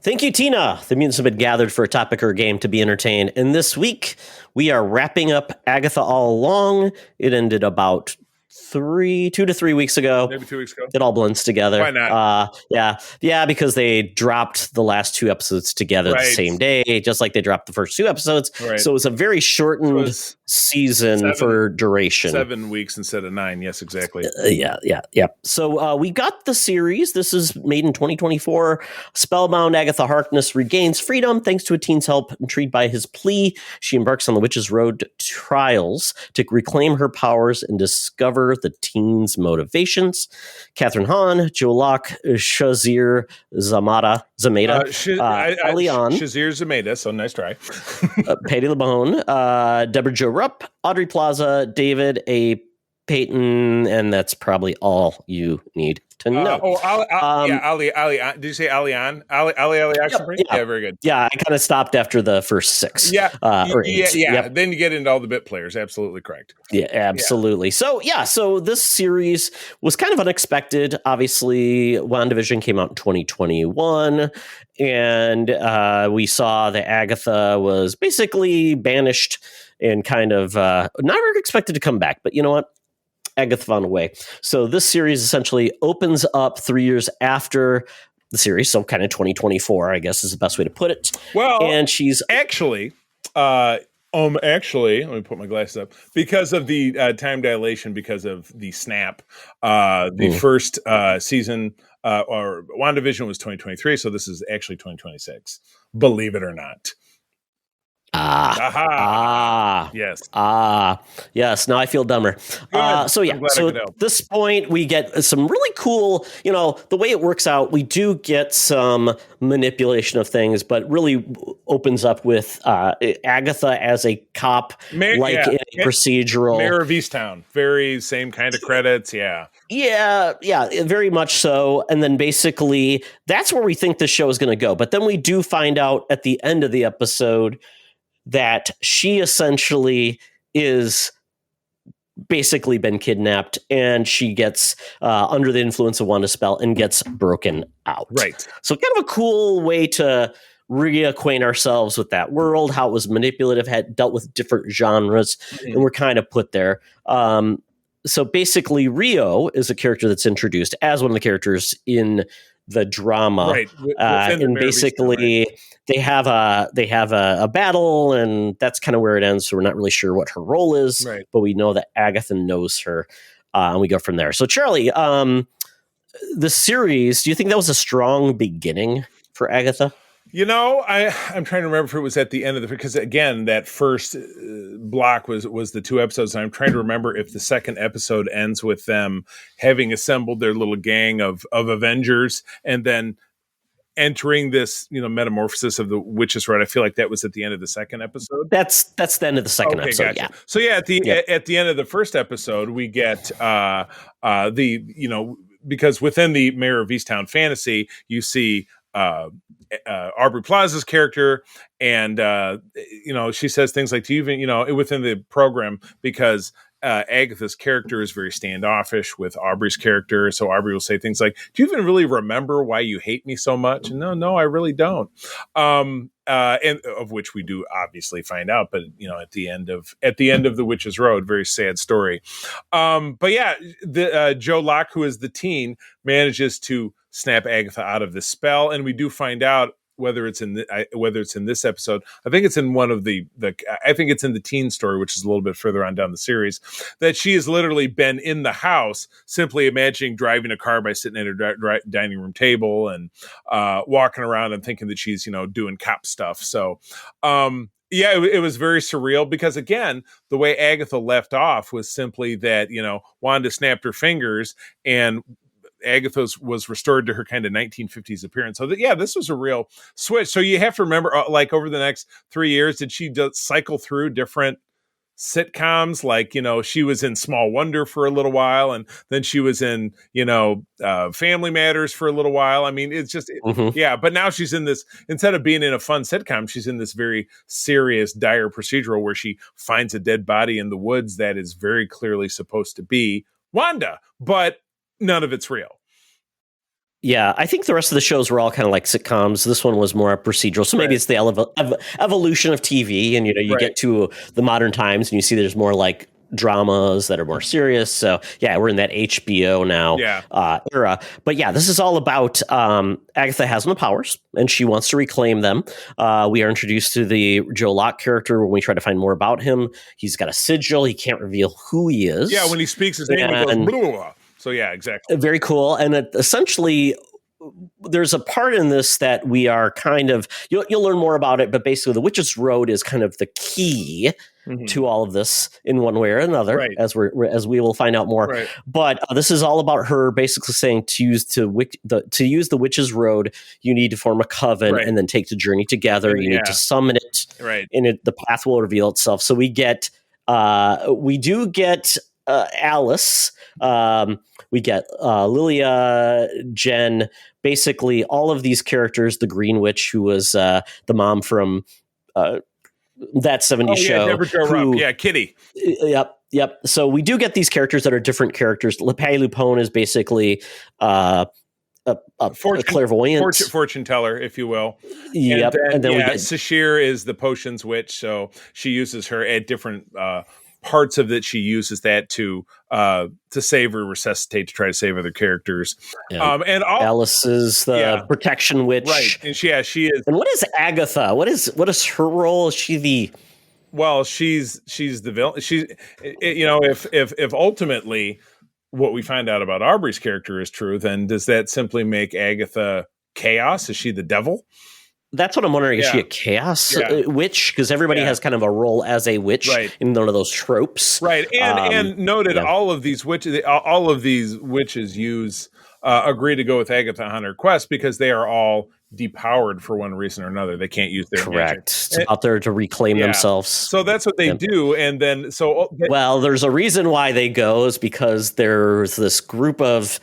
Thank you, Tina. The mutants have been gathered for a topic or a game to be entertained. And this week, we are wrapping up Agatha All Along. It ended about 2 to 3 weeks ago. Maybe 2 weeks ago. It all blends together. Why not? Yeah, because they dropped the last 2 episodes together the same day, just like they dropped the first 2 episodes. Right. So it's a very shortened season for duration. 7 weeks instead of 9. Yes, exactly. Yeah. So we got the series. This is made in 2024. Spellbound Agatha Harkness regains freedom thanks to a teen's help. Intrigued by his plea, she embarks on the Witch's Road trials to reclaim her powers and discover the teen's motivations. Catherine Hahn, Joe Locke, Shazir Zamata, Elian, Shazir Zamata, so nice try. Patty LeBone, Deborah Jo Rupp, Audrey Plaza, David A. Payton, and that's probably all you need to know. Ali. Did you say Alian? Ali Yeah, very good. Yeah, I kind of stopped after the first 6. Or 8. Yeah. Then you get into all the bit players. Absolutely correct. Yeah, absolutely. Yeah. So this series was kind of unexpected. Obviously, WandaVision came out in 2021, and we saw that Agatha was basically banished and kind of not expected to come back. But you know what? Agatha found a way. So this series essentially opens up 3 years after the series, so kind of 2024, I guess is the best way to put it. Well, and she's actually, let me put my glasses up. Because of the time dilation, because of the snap, the first season or WandaVision was 2023, so this is actually 2026. Believe it or not. Yes. Now I feel dumber. So at this point we get some really cool, the way it works out, we do get some manipulation of things, but really opens up with Agatha as a cop, in a procedural. Mayor of Easttown. Very same kind of credits. Yeah, very much so. And then basically that's where we think the show is going to go. But then we do find out at the end of the episode that she essentially is basically been kidnapped, and she gets under the influence of Wanda's spell and gets broken out. Right. So kind of a cool way to reacquaint ourselves with that world, how it was manipulative, had dealt with different genres, and we're kind of put there. So basically, Rio is a character that's introduced as one of the characters in the drama, right? And basically, they have a battle, and that's kind of where it ends. So we're not really sure what her role is, right? But we know that Agatha knows her, and we go from there. So Charlie, the series, do you think that was a strong beginning for Agatha? I'm trying to remember if it was at the end of because again, that first block was the 2 episodes. And I'm trying to remember if the second episode ends with them having assembled their little gang of Avengers and then entering this, metamorphosis of the Witch's Road. I feel like that was at the end of the second episode. That's the end of the second episode. Gotcha. Yeah. So at the end of the first episode, we get because within the Mayor of Easttown fantasy, you see Aubrey Plaza's character, and she says things like, "Do you even within the program?" Because Agatha's character is very standoffish with Aubrey's character, so Aubrey will say things like, "Do you even really remember why you hate me so much?" And no, I really don't. And of which we do obviously find out, but at the end of the Witch's Road, very sad story. But yeah, the Joe Locke, who is the teen, manages to snap Agatha out of the spell, and we do find out whether it's in this episode. I think it's in one of I think it's in the teen story, which is a little bit further on down the series, that she has literally been in the house, simply imagining driving a car by sitting at her dining room table and walking around and thinking that she's doing cop stuff. So it was very surreal because, again, the way Agatha left off was simply that Wanda snapped her fingers and Agatha was restored to her kind of 1950s appearance. So this was a real switch. So you have to remember, over the next 3 years, did she cycle through different sitcoms? She was in Small Wonder for a little while, and then she was in, Family Matters for a little while. I mean, it's just, but now she's in this, instead of being in a fun sitcom, she's in this very serious, dire procedural where she finds a dead body in the woods that is very clearly supposed to be Wanda, but none of it's real. Yeah, I think the rest of the shows were all kind of like sitcoms. This one was more procedural. So maybe it's the evolution of TV, and you get to the modern times and you see there's more like dramas that are more serious. So yeah, we're in that HBO now era. But yeah, this is all about Agatha has no powers and she wants to reclaim them. We are introduced to the Joe Locke character when we try to find more about him. He's got a sigil. He can't reveal who he is. Yeah, when he speaks his name, he goes, blah, blah, blah. So yeah, exactly. Very cool. And essentially, there's a part in this that we are kind of, you'll learn more about it, but basically the Witch's Road is kind of the key to all of this in one way or another, as we will find out more. Right. But this is all about her basically saying to use the Witch's Road, you need to form a coven and then take the journey together. You need to summon it, and the path will reveal itself. So we do get Alice. We get Lilia, Jen, basically all of these characters. The Green Witch, who was the mom from that 70s show. Kitty. Yep. So we do get these characters that are different characters. Patty Lupone is basically a clairvoyant. Fortune teller, if you will. Yep. And then we get Sashir is the potions witch, so she uses her at different parts of it. She uses that to save or resuscitate, to try to save other characters. Yeah. And Alice is the protection witch, right? And she is. And what is Agatha? What is her role? Is she the? Well, she's the villain. If ultimately what we find out about Aubrey's character is true, then does that simply make Agatha chaos? Is she the devil? That's what I'm wondering. Is she a chaos witch? Because everybody has kind of a role as a witch in one of those tropes, right? And noted all of these witches use agree to go with Agatha on her quest because they are all depowered for one reason or another. They can't use their magic. It's out there to reclaim themselves. So that's what they do. And then well, there's a reason why they go is because there's this group of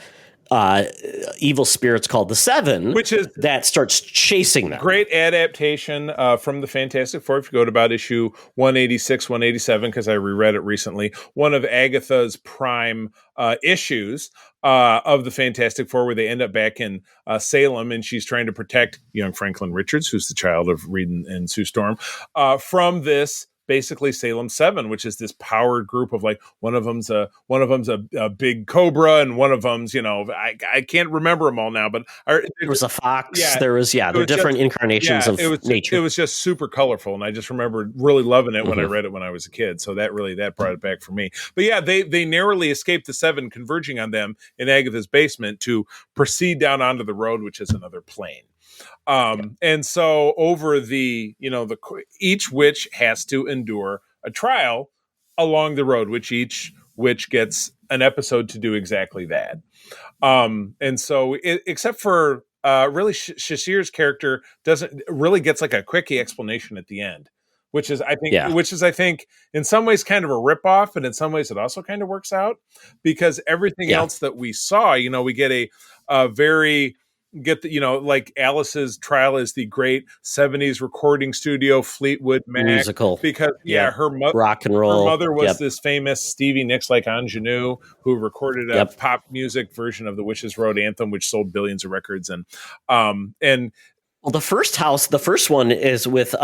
evil spirits called the Seven, that starts chasing them. Great adaptation from the Fantastic Four. If you go to about issue 186, 187, because I reread it recently, one of Agatha's prime issues of the Fantastic Four, where they end up back in Salem, and she's trying to protect young Franklin Richards, who's the child of Reed and Sue Storm, from this. Basically Salem 7, which is this powered group of like one of them's a big cobra, and one of them's I can't remember them all now, but there was a fox. There was they're different incarnations of nature. It was just super colorful, and I just remember really loving it when I read it when I was a kid. So that brought it back for me. But they narrowly escaped the Seven, converging on them in Agatha's basement to proceed down onto the road, which is another plane. And so over each witch has to endure a trial along the road, which each witch gets an episode to do exactly that. And so except for really Shashir's character gets like a quickie explanation at the end, which is I think in some ways kind of a ripoff, and in some ways it also kind of works out because everything else that we saw, we get like Alice's trial is the great 70s recording studio Fleetwood Mac musical, because her rock and roll. Her mother was this famous Stevie Nicks like ingenue who recorded a pop music version of the Witch's Road anthem, which sold billions of records. And the first one is with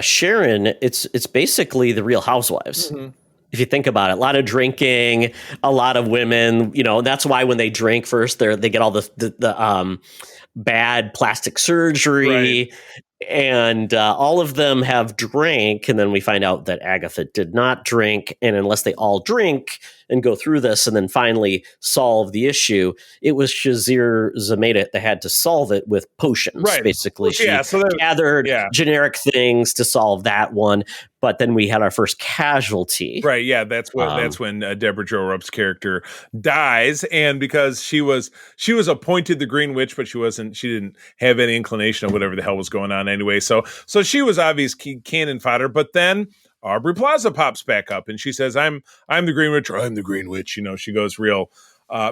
Sharon. It's basically the Real Housewives. Mm-hmm. If you think about it, a lot of drinking, a lot of women, that's why when they drink first, they get all the bad plastic surgery, and all of them have drank. And then we find out that Agatha did not drink. And unless they all drink and go through this and then finally solve the issue, it was Shazir Zameda that had to solve it with potions. Basically, she gathered generic things to solve that one. But then we had our first casualty. Right. Yeah. That's when Deborah Jo Rupp's character dies. And because she was appointed the Green Witch, but she didn't have any inclination of whatever the hell was going on anyway. So she was obvious cannon fodder. But then Aubrey Plaza pops back up and she says, I'm the Green Witch, or I'm the Green Witch. She goes real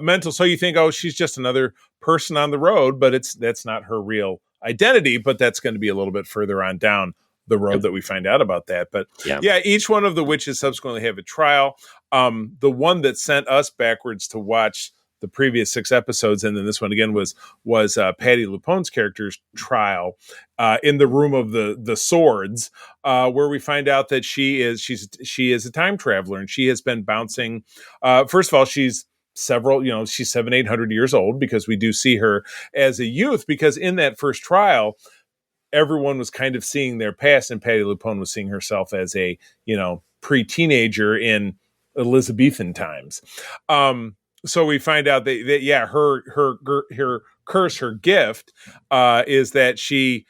mental. So you think, oh, she's just another person on the road, but that's not her real identity. But that's going to be a little bit further on down the road that we find out about that. But each one of the witches subsequently have a trial. The one that sent us backwards to watch the previous 6 episodes, and then this one again was Patty Lupone's character's trial in the room of the swords, where we find out that she is a time traveler, and she has been bouncing. First of all, she's she's 700-800 years old, because we do see her as a youth, because in that first trial, everyone was kind of seeing their past, and Patty Lupone was seeing herself as a, pre-teenager in Elizabethan times. So we find out that her curse, her gift, is that she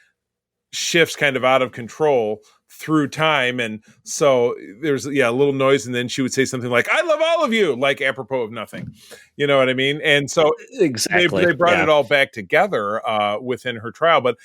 shifts kind of out of control through time. And so there's a little noise, and then she would say something like, "I love all of you," like apropos of nothing. You know what I mean? And so exactly they brought it all back together within her trial. But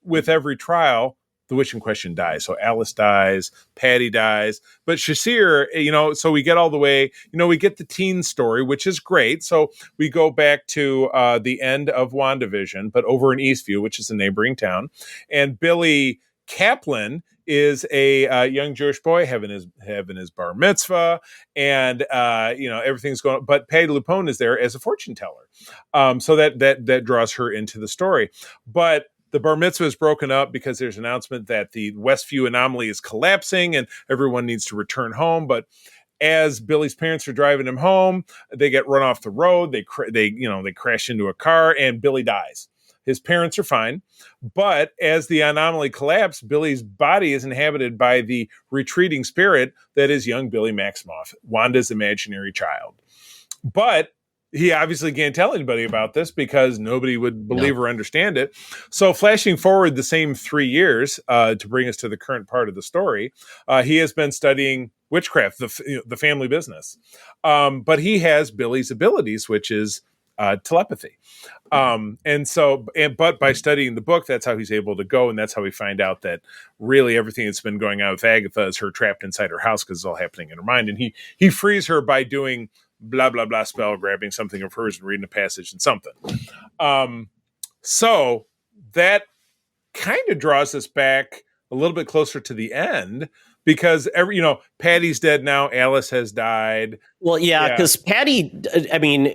with every trial, the witch in question dies. So Alice dies, Patty dies, but Shaseer, so we get all the way, we get the teen story, which is great. So we go back to the end of WandaVision, but over in Eastview, which is a neighboring town. And Billy Kaplan is a young Jewish boy having his bar mitzvah, and everything's going. But Patty Lupone is there as a fortune teller, so that draws her into the story. But the bar mitzvah is broken up because there's an announcement that the Westview anomaly is collapsing and everyone needs to return home. But as Billy's parents are driving him home, they get run off the road. They crash into a car, and Billy dies. His parents are fine, but as the anomaly collapsed, Billy's body is inhabited by the retreating spirit that is young Billy Maximoff, Wanda's imaginary child. But he obviously can't tell anybody about this because nobody would believe or understand it. So flashing forward the same 3 years to bring us to the current part of the story, he has been studying witchcraft, the family business. But he has Billy's abilities, which is telepathy. But by studying the book, that's how he's able to go. And that's how we find out that really everything that's been going on with Agatha is her trapped inside her house, because it's all happening in her mind. And he frees her by doing blah, blah, blah spell, grabbing something of hers and reading a passage and something. So that kind of draws us back a little bit closer to the end, because Patty's dead now. Alice has died. Well, yeah, because Patty,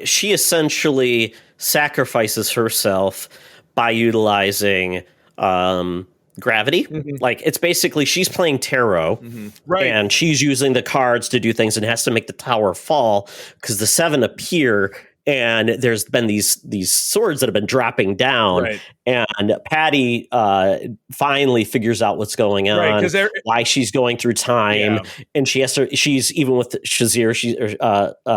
she essentially sacrifices herself by utilizing gravity. Mm-hmm. Like, it's basically she's playing tarot, right? And she's using the cards to do things and has to make the tower fall because the 7 appear. And there's been these swords that have been dropping down, right. And Patty finally figures out what's going on, right, why she's going through time, and she's even with Shaseer,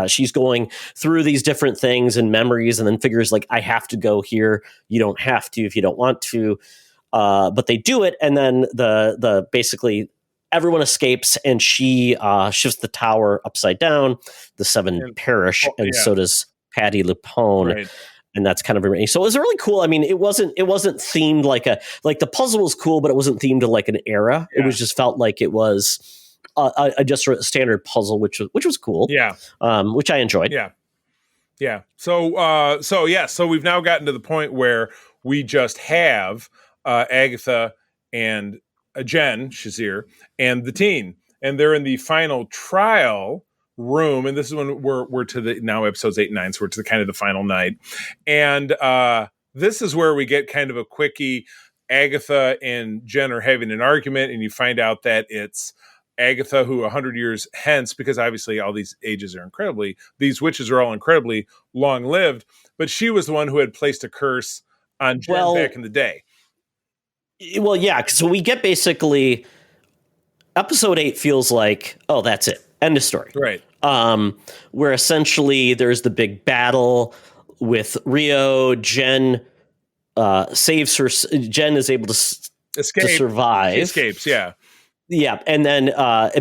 she's going through these different things and memories, and then figures like, I have to go here. You don't have to if you don't want to, but they do it, and then the basically everyone escapes, and she shifts the tower upside down. The 7 perish, and so does Patty Lupone, right. And that's kind of amazing. So it was really cool. I mean, it wasn't themed like the puzzle was cool, but it wasn't themed to like an era. Yeah. It was just felt like it was just a standard puzzle, which was cool. Yeah, which I enjoyed. Yeah. So we've now gotten to the point where we just have Agatha and Jen Shaseer and the teen, and they're in the final trial room, and this is when we're to the now episodes 8 and 9, so we're to the kind of the final night, and this is where we get kind of a quickie. Agatha and Jen are having an argument, and you find out that it's Agatha who 100 years hence, because obviously all these these witches are all incredibly long lived, but she was the one who had placed a curse on Jen back in the day. Well, yeah, so we get basically episode 8 feels like, oh, that's it. End of story. Right. Where essentially there's the big battle with Rio. Jen saves her. Jen is able to escape, to survive. She escapes, yeah. Yeah. And then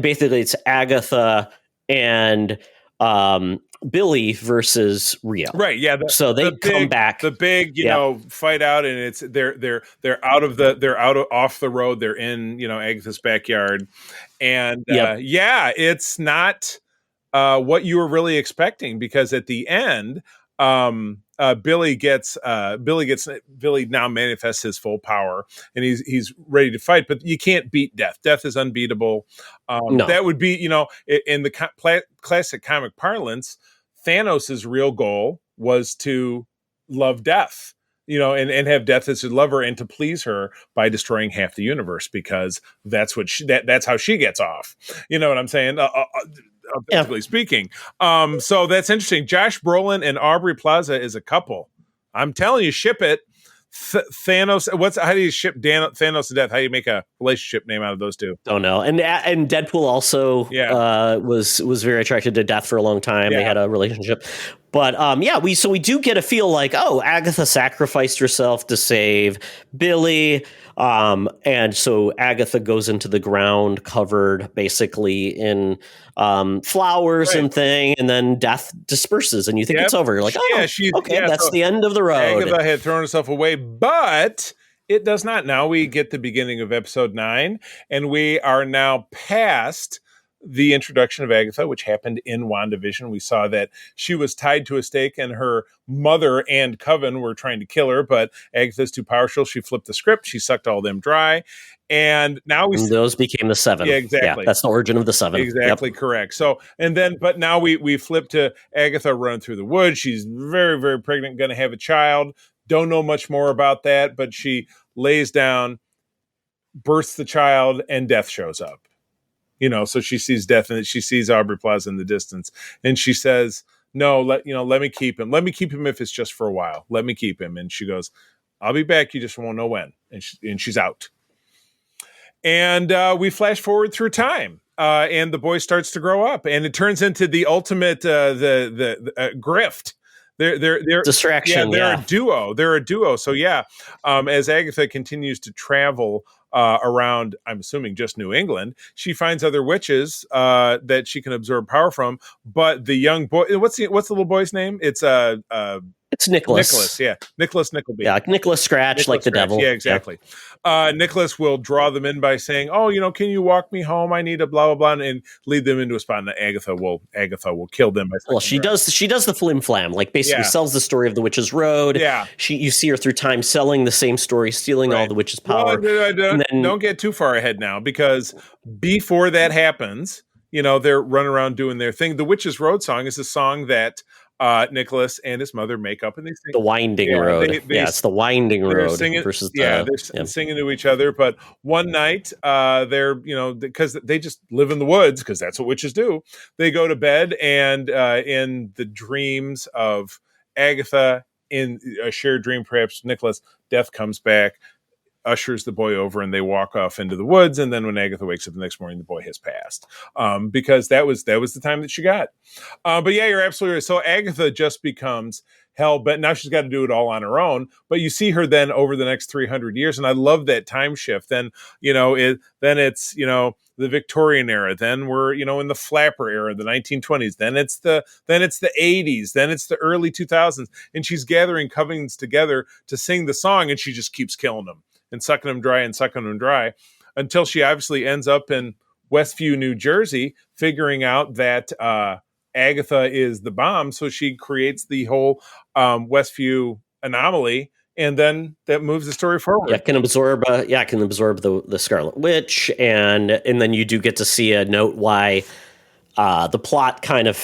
basically it's Agatha and Billy versus Rio. Right. Yeah. So they come back. The big, fight out, and it's they're off the road. They're in, Agatha's backyard. And it's not what you were really expecting, because at the end, Billy now manifests his full power, and he's ready to fight. But you can't beat death. Death is unbeatable. No. That would be, in the classic comic parlance, Thanos' real goal was to love death, and have death as his lover, and to please her by destroying half the universe, because that's what that's how she gets off. You know what I'm saying? Authentically speaking. So that's interesting. Josh Brolin and Aubrey Plaza is a couple. I'm telling you, ship it. Thanos. How do you ship Thanos to death? How do you make a relationship name out of those two? Don't know. And Deadpool also was very attracted to death for a long time. Yeah. They had a relationship. But we do get a feel like, oh, Agatha sacrificed herself to save Billy. And so Agatha goes into the ground covered basically in flowers and thing, and then death disperses and you think it's over. You're like, that's the end of the road. Agatha had thrown herself away, but it does not. Now we get the beginning of episode 9, and we are now past the introduction of Agatha, which happened in WandaVision. We saw that she was tied to a stake and her mother and coven were trying to kill her, but Agatha's too powerful. She flipped the script. She sucked all them dry. And now those became the 7. Yeah, exactly. Yeah, that's the origin of the 7. Exactly. Correct. So, but now we flip to Agatha running through the woods. She's very, very pregnant, going to have a child. Don't know much more about that, but she lays down, births the child, and death shows up. So she sees death, and she sees Aubrey Plaza in the distance, and she says, "No, let me keep him. Let me keep him if it's just for a while. Let me keep him." And she goes, "I'll be back. You just won't know when." And she's out. And we flash forward through time, and the boy starts to grow up, and it turns into the ultimate grift. They're distraction. They're a duo. They're a duo. So as Agatha continues to travel around, I'm assuming just New England, she finds other witches that she can absorb power from. But the young boy, what's the little boy's name? It's Nicholas. Nicholas, yeah, Nicholas Nickleby. Yeah, Nicholas Scratch, like the devil. Yeah, exactly. Yeah. Nicholas will draw them in by saying, "Oh, can you walk me home? I need a blah blah blah," and lead them into a spot. And Agatha will kill them. She does the flim flam, like basically sells the story of the Witch's Road. Yeah, you see her through time selling the same story, stealing all the witch's power. Well, don't get too far ahead now, because before that happens, they're running around doing their thing. The Witch's Road song is a song that Nicholas and his mother make up, and they sing the winding road. It's the winding road singing, versus they're singing to each other. But one night, they're because they just live in the woods, because that's what witches do. They go to bed, and in the dreams of Agatha, in a shared dream, perhaps Nicholas, death comes back, ushers the boy over, and they walk off into the woods. And then when Agatha wakes up the next morning, the boy has passed, because that was the time that she got. But yeah, you're absolutely right. So Agatha just becomes hell bent. Now she's got to do it all on her own. But you see her then over the next 300 years, and I love that time shift. Then it's the Victorian era. Then we're in the flapper era, the 1920s. Then it's the 80s. Then it's the early 2000s, and she's gathering covens together to sing the song, and she just keeps killing them and sucking them dry until she obviously ends up in Westview, New Jersey, figuring out that Agatha is the bomb. So she creates the whole Westview anomaly, and then that moves the story forward. Yeah, can absorb the Scarlet Witch, and then you do get to see a note why the plot kind of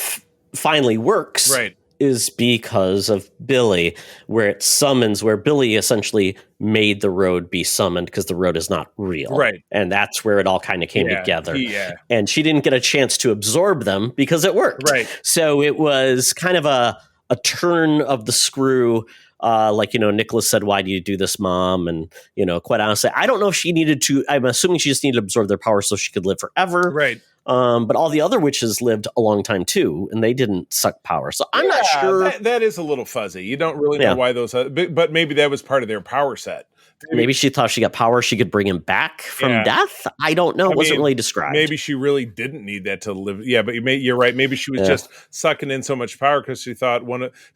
finally works. Right. Is because of Billy, where Billy essentially made the road be summoned, because the road is not real. Right. And that's where it all kind of came together. Yeah. And she didn't get a chance to absorb them because it worked. Right. So it was kind of a turn of the screw. Nicholas said, "Why do you do this, Mom?" And, quite honestly, I don't know if she needed to. I'm assuming she just needed to absorb their power so she could live forever. Right. But all the other witches lived a long time too, and they didn't suck power. So I'm not sure. That is a little fuzzy. You don't really know why those, but maybe that was part of their power set. Maybe she thought she got power, she could bring him back from death. I don't know. It wasn't really described. Maybe she really didn't need that to live. Yeah, but you're right. Maybe she was just sucking in so much power because she thought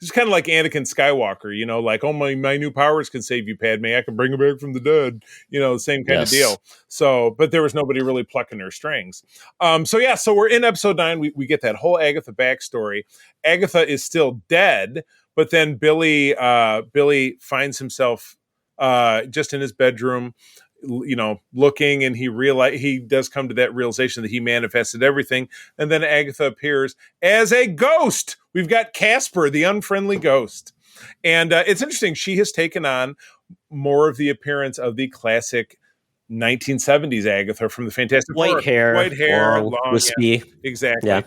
it's kind of like Anakin Skywalker, like, "Oh, my new powers can save you, Padme. I can bring her back from the dead." The same kind of deal. So, but there was nobody really plucking her strings. So we're in episode 9. We get that whole Agatha backstory. Agatha is still dead, but then Billy finds himself just in his bedroom, looking, and he does come to that realization that he manifested everything. And then Agatha appears as a ghost. We've got Casper, the unfriendly ghost. And it's interesting. She has taken on more of the appearance of the classic 1970s Agatha from the Fantastic Four. White hair, long, wispy. yeah, exactly. Yeah.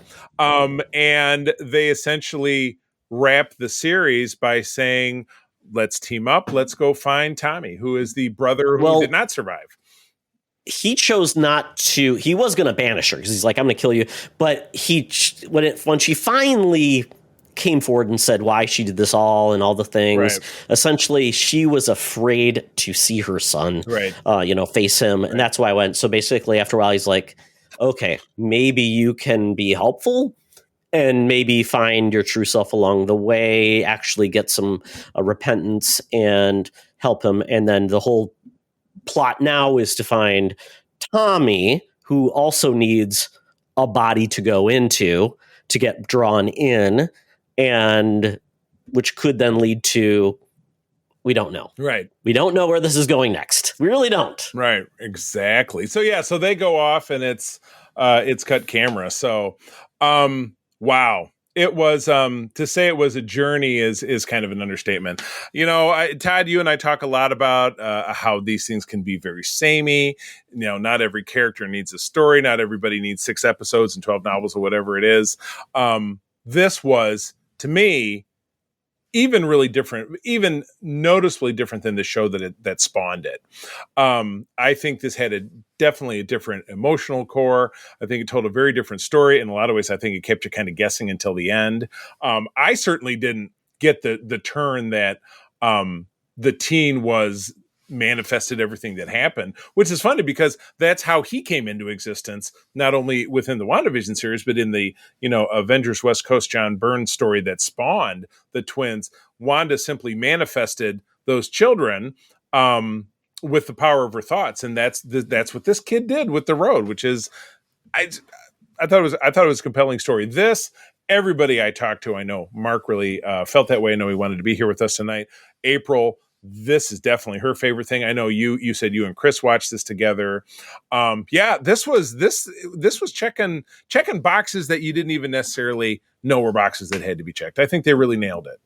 And they essentially wrap the series by saying, let's team up. Let's go find Tommy, who is the brother who did not survive. He chose not to. He was going to banish her because he's like, I'm going to kill you. But when she finally came forward and said why she did this all and all the things, essentially she was afraid to see her son, face him. And that's why I went. So basically after a while, he's like, okay, maybe you can be helpful and maybe find your true self along the way, actually get some repentance and help him. And then the whole plot now is to find Tommy, who also needs a body to go into to get drawn in, and which could then lead to, we don't know. Right. We don't know where this is going next. We really don't. Right. Exactly. So they go off and it's cut camera. So, wow. It was, to say it was a journey is kind of an understatement. Todd, you and I talk a lot about how these things can be very samey. Not every character needs a story. Not everybody needs 6 episodes and 12 novels or whatever it is. This was, to me, even really different, even noticeably different than the show that spawned it. I think this had definitely a different emotional core. I think it told a very different story. In a lot of ways, I think it kept you kind of guessing until the end. I certainly didn't get the turn that the teen manifested everything that happened, which is funny because that's how he came into existence, not only within the WandaVision series, but in the, Avengers West Coast John Byrne story that spawned the twins. Wanda simply manifested those children with the power of her thoughts. And that's what this kid did with the road, which is, I thought it was a compelling story. Everybody I talked to, I know Mark really felt that way. I know he wanted to be here with us tonight. April, this is definitely her favorite thing. I know you said you and Chris watched this together. This was checking boxes that you didn't even necessarily know were boxes that had to be checked. I think they really nailed it.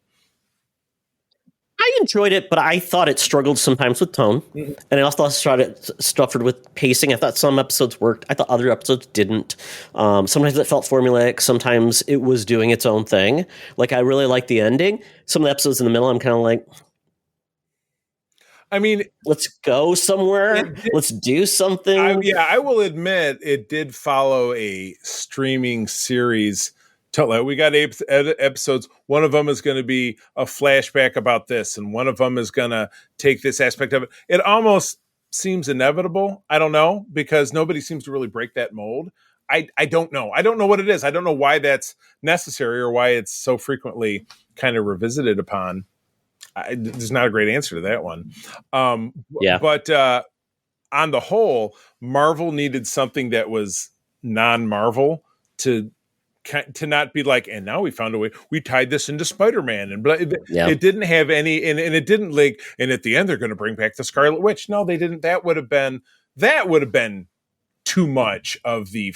I enjoyed it, but I thought it struggled sometimes with tone. Mm-hmm. And I also thought it suffered with pacing. I thought some episodes worked. I thought other episodes didn't. Sometimes it felt formulaic. Sometimes it was doing its own thing. Like, I really liked the ending. Some of the episodes in the middle, I'm kind of like, let's go somewhere. Let's do something. I will admit it did follow a streaming series. We got 8 episodes. One of them is going to be a flashback about this, and one of them is going to take this aspect of it. It almost seems inevitable. I don't know, because nobody seems to really break that mold. I don't know. I don't know what it is. I don't know why that's necessary or why it's so frequently kind of revisited upon. There's not a great answer to that one. But on the whole, Marvel needed something that was non-Marvel to not be like, and now we found a way, we tied this into Spider-Man, and it didn't have any, and it didn't like, and at the end they're going to bring back the Scarlet Witch. No, they didn't. That would have been too much of the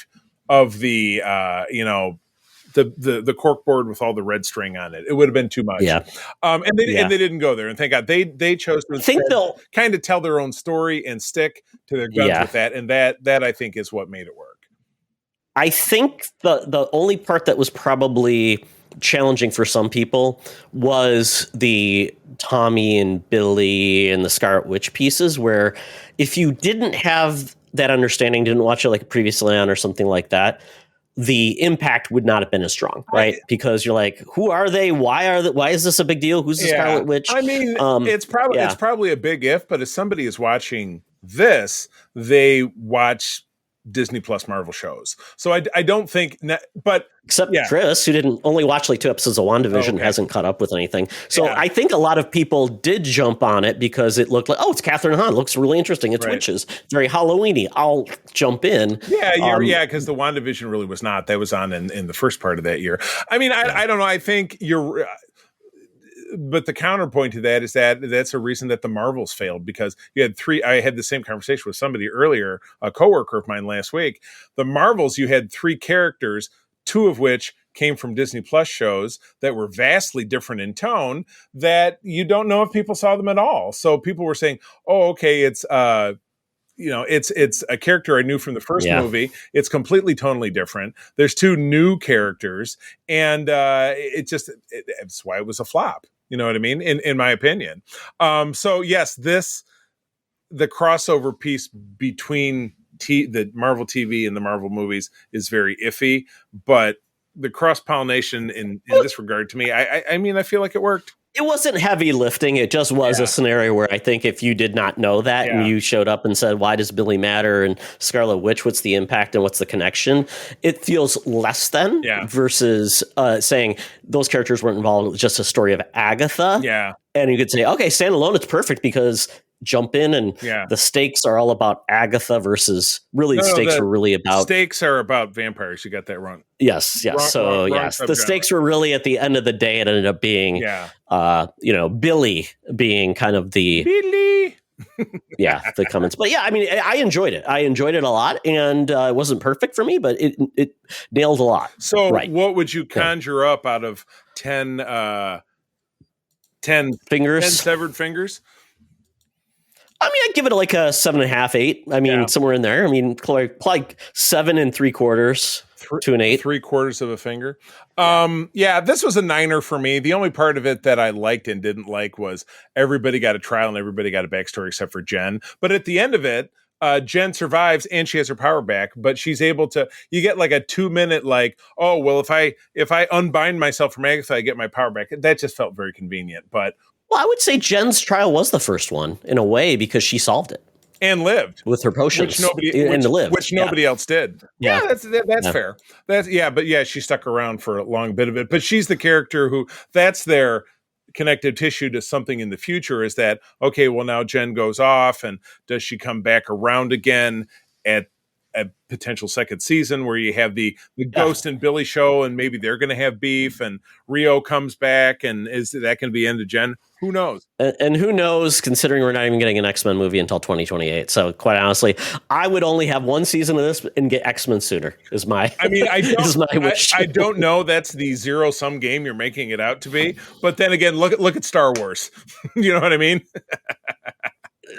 the cork board with all the red string on it. It would have been too much. And they didn't go there. And thank God they chose to kind of tell their own story and stick to their guns with that. And that I think is what made it work. I think the only part that was probably challenging for some people was the Tommy and Billy and the Scarlet Witch pieces, where if you didn't have that understanding, didn't watch it like previously on or something like that, the impact would not have been as strong, right? Because you're like, who are they? Why is this a big deal? Who's the Scarlet Witch? It's probably a big if, but if somebody is watching this, they watch Disney Plus Marvel shows. So I don't think, but except Chris, who didn't only watch like 2 episodes of WandaVision, hasn't caught up with anything. So I think a lot of people did jump on it because it looked like, it's Catherine Hahn. Looks really interesting. It's witches. Very Halloween-y. I'll jump in. Because the WandaVision really was not. That was on in the first part of that year. I mean, I don't know. I think but the counterpoint to that is that that's a reason that the Marvels failed, because you had three. I had the same conversation with somebody earlier, a coworker of mine last week. The Marvels, you had three characters, two of which came from Disney Plus shows that were vastly different in tone, that you don't know if people saw them at all. So people were saying, "Oh, okay, it's it's a character I knew from the first movie. It's completely tonally different. There's two new characters, and it's why it was a flop. You know what I mean? In my opinion. So yes, the crossover piece between the Marvel TV and the Marvel movies is very iffy, but the cross-pollination in this regard, to me, I mean, I feel like it worked. It wasn't heavy lifting. It just was a scenario where I think if you did not know that and you showed up and said, why does Billy matter? And Scarlet Witch, what's the impact and what's the connection? It feels less than versus saying those characters weren't involved. It was just a story of Agatha. Yeah. And you could say, okay, standalone, it's perfect because jump in and the stakes are all about Agatha versus the stakes were really about stakes are about vampires. You got that wrong. Yes. Wrong the stakes were really at the end of the day. It ended up being Billy being kind of the Billy. the comments. But I mean, I enjoyed it. I enjoyed it a lot, and it wasn't perfect for me, but it nailed a lot. So what would you conjure up out of 10 fingers, 10 severed fingers? I mean, I'd give it like a 7.5, 8. I mean, somewhere in there. I mean, like 7 3/4 to an 8. 3/4 of a finger. This was a 9er for me. The only part of it that I liked and didn't like was everybody got a trial and everybody got a backstory except for Jen. But at the end of it, Jen survives and she has her power back, but she's able to, you get like a 2-minute, like, oh, well, if I unbind myself from Agatha, I get my power back. That just felt very convenient. But well, I would say Jen's trial was the first one in a way because she solved it and lived with her potions, which nobody else did. Yeah, that's fair. But she stuck around for a long bit of it. But she's the character who that's their connective tissue to something in the future. Is that okay? Well, now Jen goes off, and does she come back around again at a potential second season where you have the Ghost and Billy show, and maybe they're going to have beef, and Rio comes back, and is that going to be end of Jen? Who knows? And who knows, considering we're not even getting an X-Men movie until 2028. So quite honestly, I would only have one season of this and get X-Men sooner is my, wish. I don't know. That's the zero-sum game you're making it out to be. But then again, look at Star Wars. You know what I mean?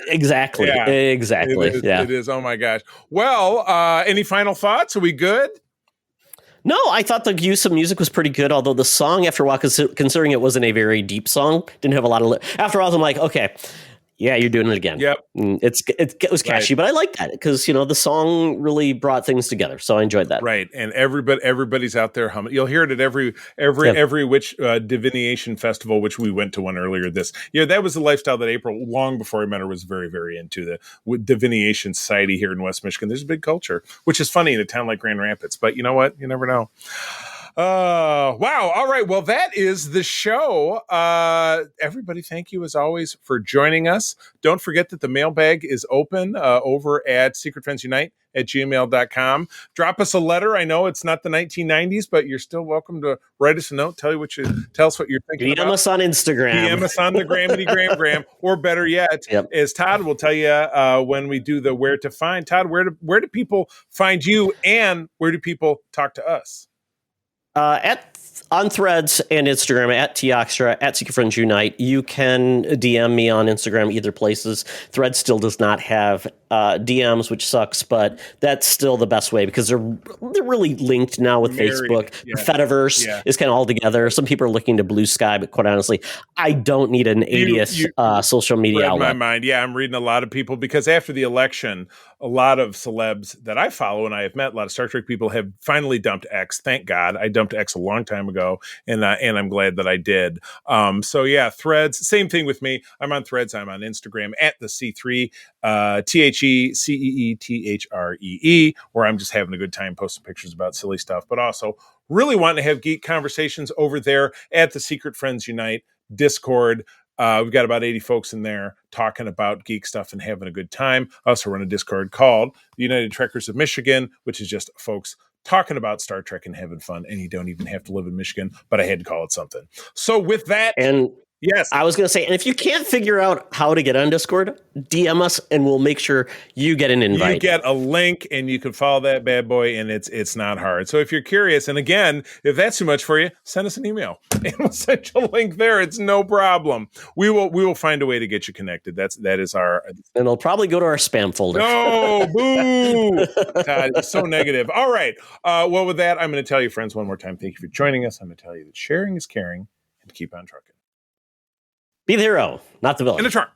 Exactly. It is. Oh my gosh. Well, any final thoughts? Are we good? No, I thought the use of music was pretty good, although the song, after a while, considering it wasn't a very deep song, didn't have a lot of... After a while, I'm like, okay, yeah, you're doing it again. Yep. It was catchy, but I like that because, the song really brought things together. So I enjoyed that. Right. And everybody's out there humming. You'll hear it at every witch divination festival, which we went to one earlier that was the lifestyle that April, long before I met her, was very, very into. The divination society here in West Michigan. There's a big culture, which is funny in a town like Grand Rapids. But you know what? You never know. Wow. All right. Well, that is the show. Everybody, thank you as always for joining us. Don't forget that the mailbag is open over at secretfriendsunite@gmail.com. Drop us a letter. I know it's not the 1990s, but you're still welcome to write us a note. Tell us what you're thinking about. DM us on Instagram. DM us on the Gram, or better yet, as Todd will tell you when we do the where to find. Todd, where do people find you, and where do people talk to us? On Threads and Instagram at Toxtra, at Secret Friends Unite. You can DM me on Instagram, either places. Threads still does not have DMs, which sucks, but that's still the best way because they're really linked now with Facebook. The Fediverse is kind of all together. Some people are looking to Blue Sky, but quite honestly, I don't need an 80th social media outlet. In my mind, I'm reading a lot of people because after the election, a lot of celebs that I follow and I have met, a lot of Star Trek people have finally dumped X. Thank God. I dumped X a long time ago, and I'm glad that I did. Threads, same thing with me. I'm on Threads. I'm on Instagram at the C3, TheCeeThree, where I'm just having a good time posting pictures about silly stuff, but also really wanting to have geek conversations over there at the Secret Friends Unite Discord. We've got about 80 folks in there talking about geek stuff and having a good time. I also run a Discord called the United Trekkers of Michigan, which is just folks talking about Star Trek and having fun. And you don't even have to live in Michigan, but I had to call it something. So with that, and Yes. I was going to say, and if you can't figure out how to get on Discord, DM us and we'll make sure you get an invite. You get a link and you can follow that bad boy, and it's not hard. So if you're curious, and again, if that's too much for you, send us an email and we'll send you a link there. It's no problem. We will find a way to get you connected. That is our. And it'll probably go to our spam folder. No, boo! God, it's so negative. All right. Well, with that, I'm going to tell you, friends, one more time. Thank you for joining us. I'm going to tell you that sharing is caring, and keep on trucking. Be the hero, not the villain. In the trunk.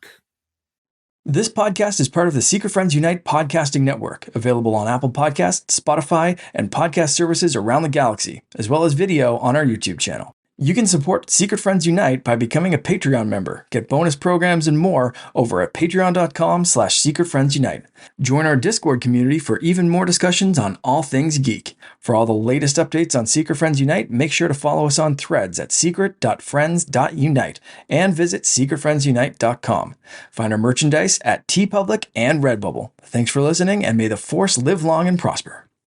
This podcast is part of the Secret Friends Unite podcasting network, available on Apple Podcasts, Spotify, and podcast services around the galaxy, as well as video on our YouTube channel. You can support Secret Friends Unite by becoming a Patreon member, get bonus programs and more over at patreon.com/secretfriendsunite. Join our Discord community for even more discussions on all things geek. For all the latest updates on Secret Friends Unite, make sure to follow us on Threads at secret.friends.unite and visit secretfriendsunite.com. Find our merchandise at TeePublic and Redbubble. Thanks for listening, and may the Force live long and prosper.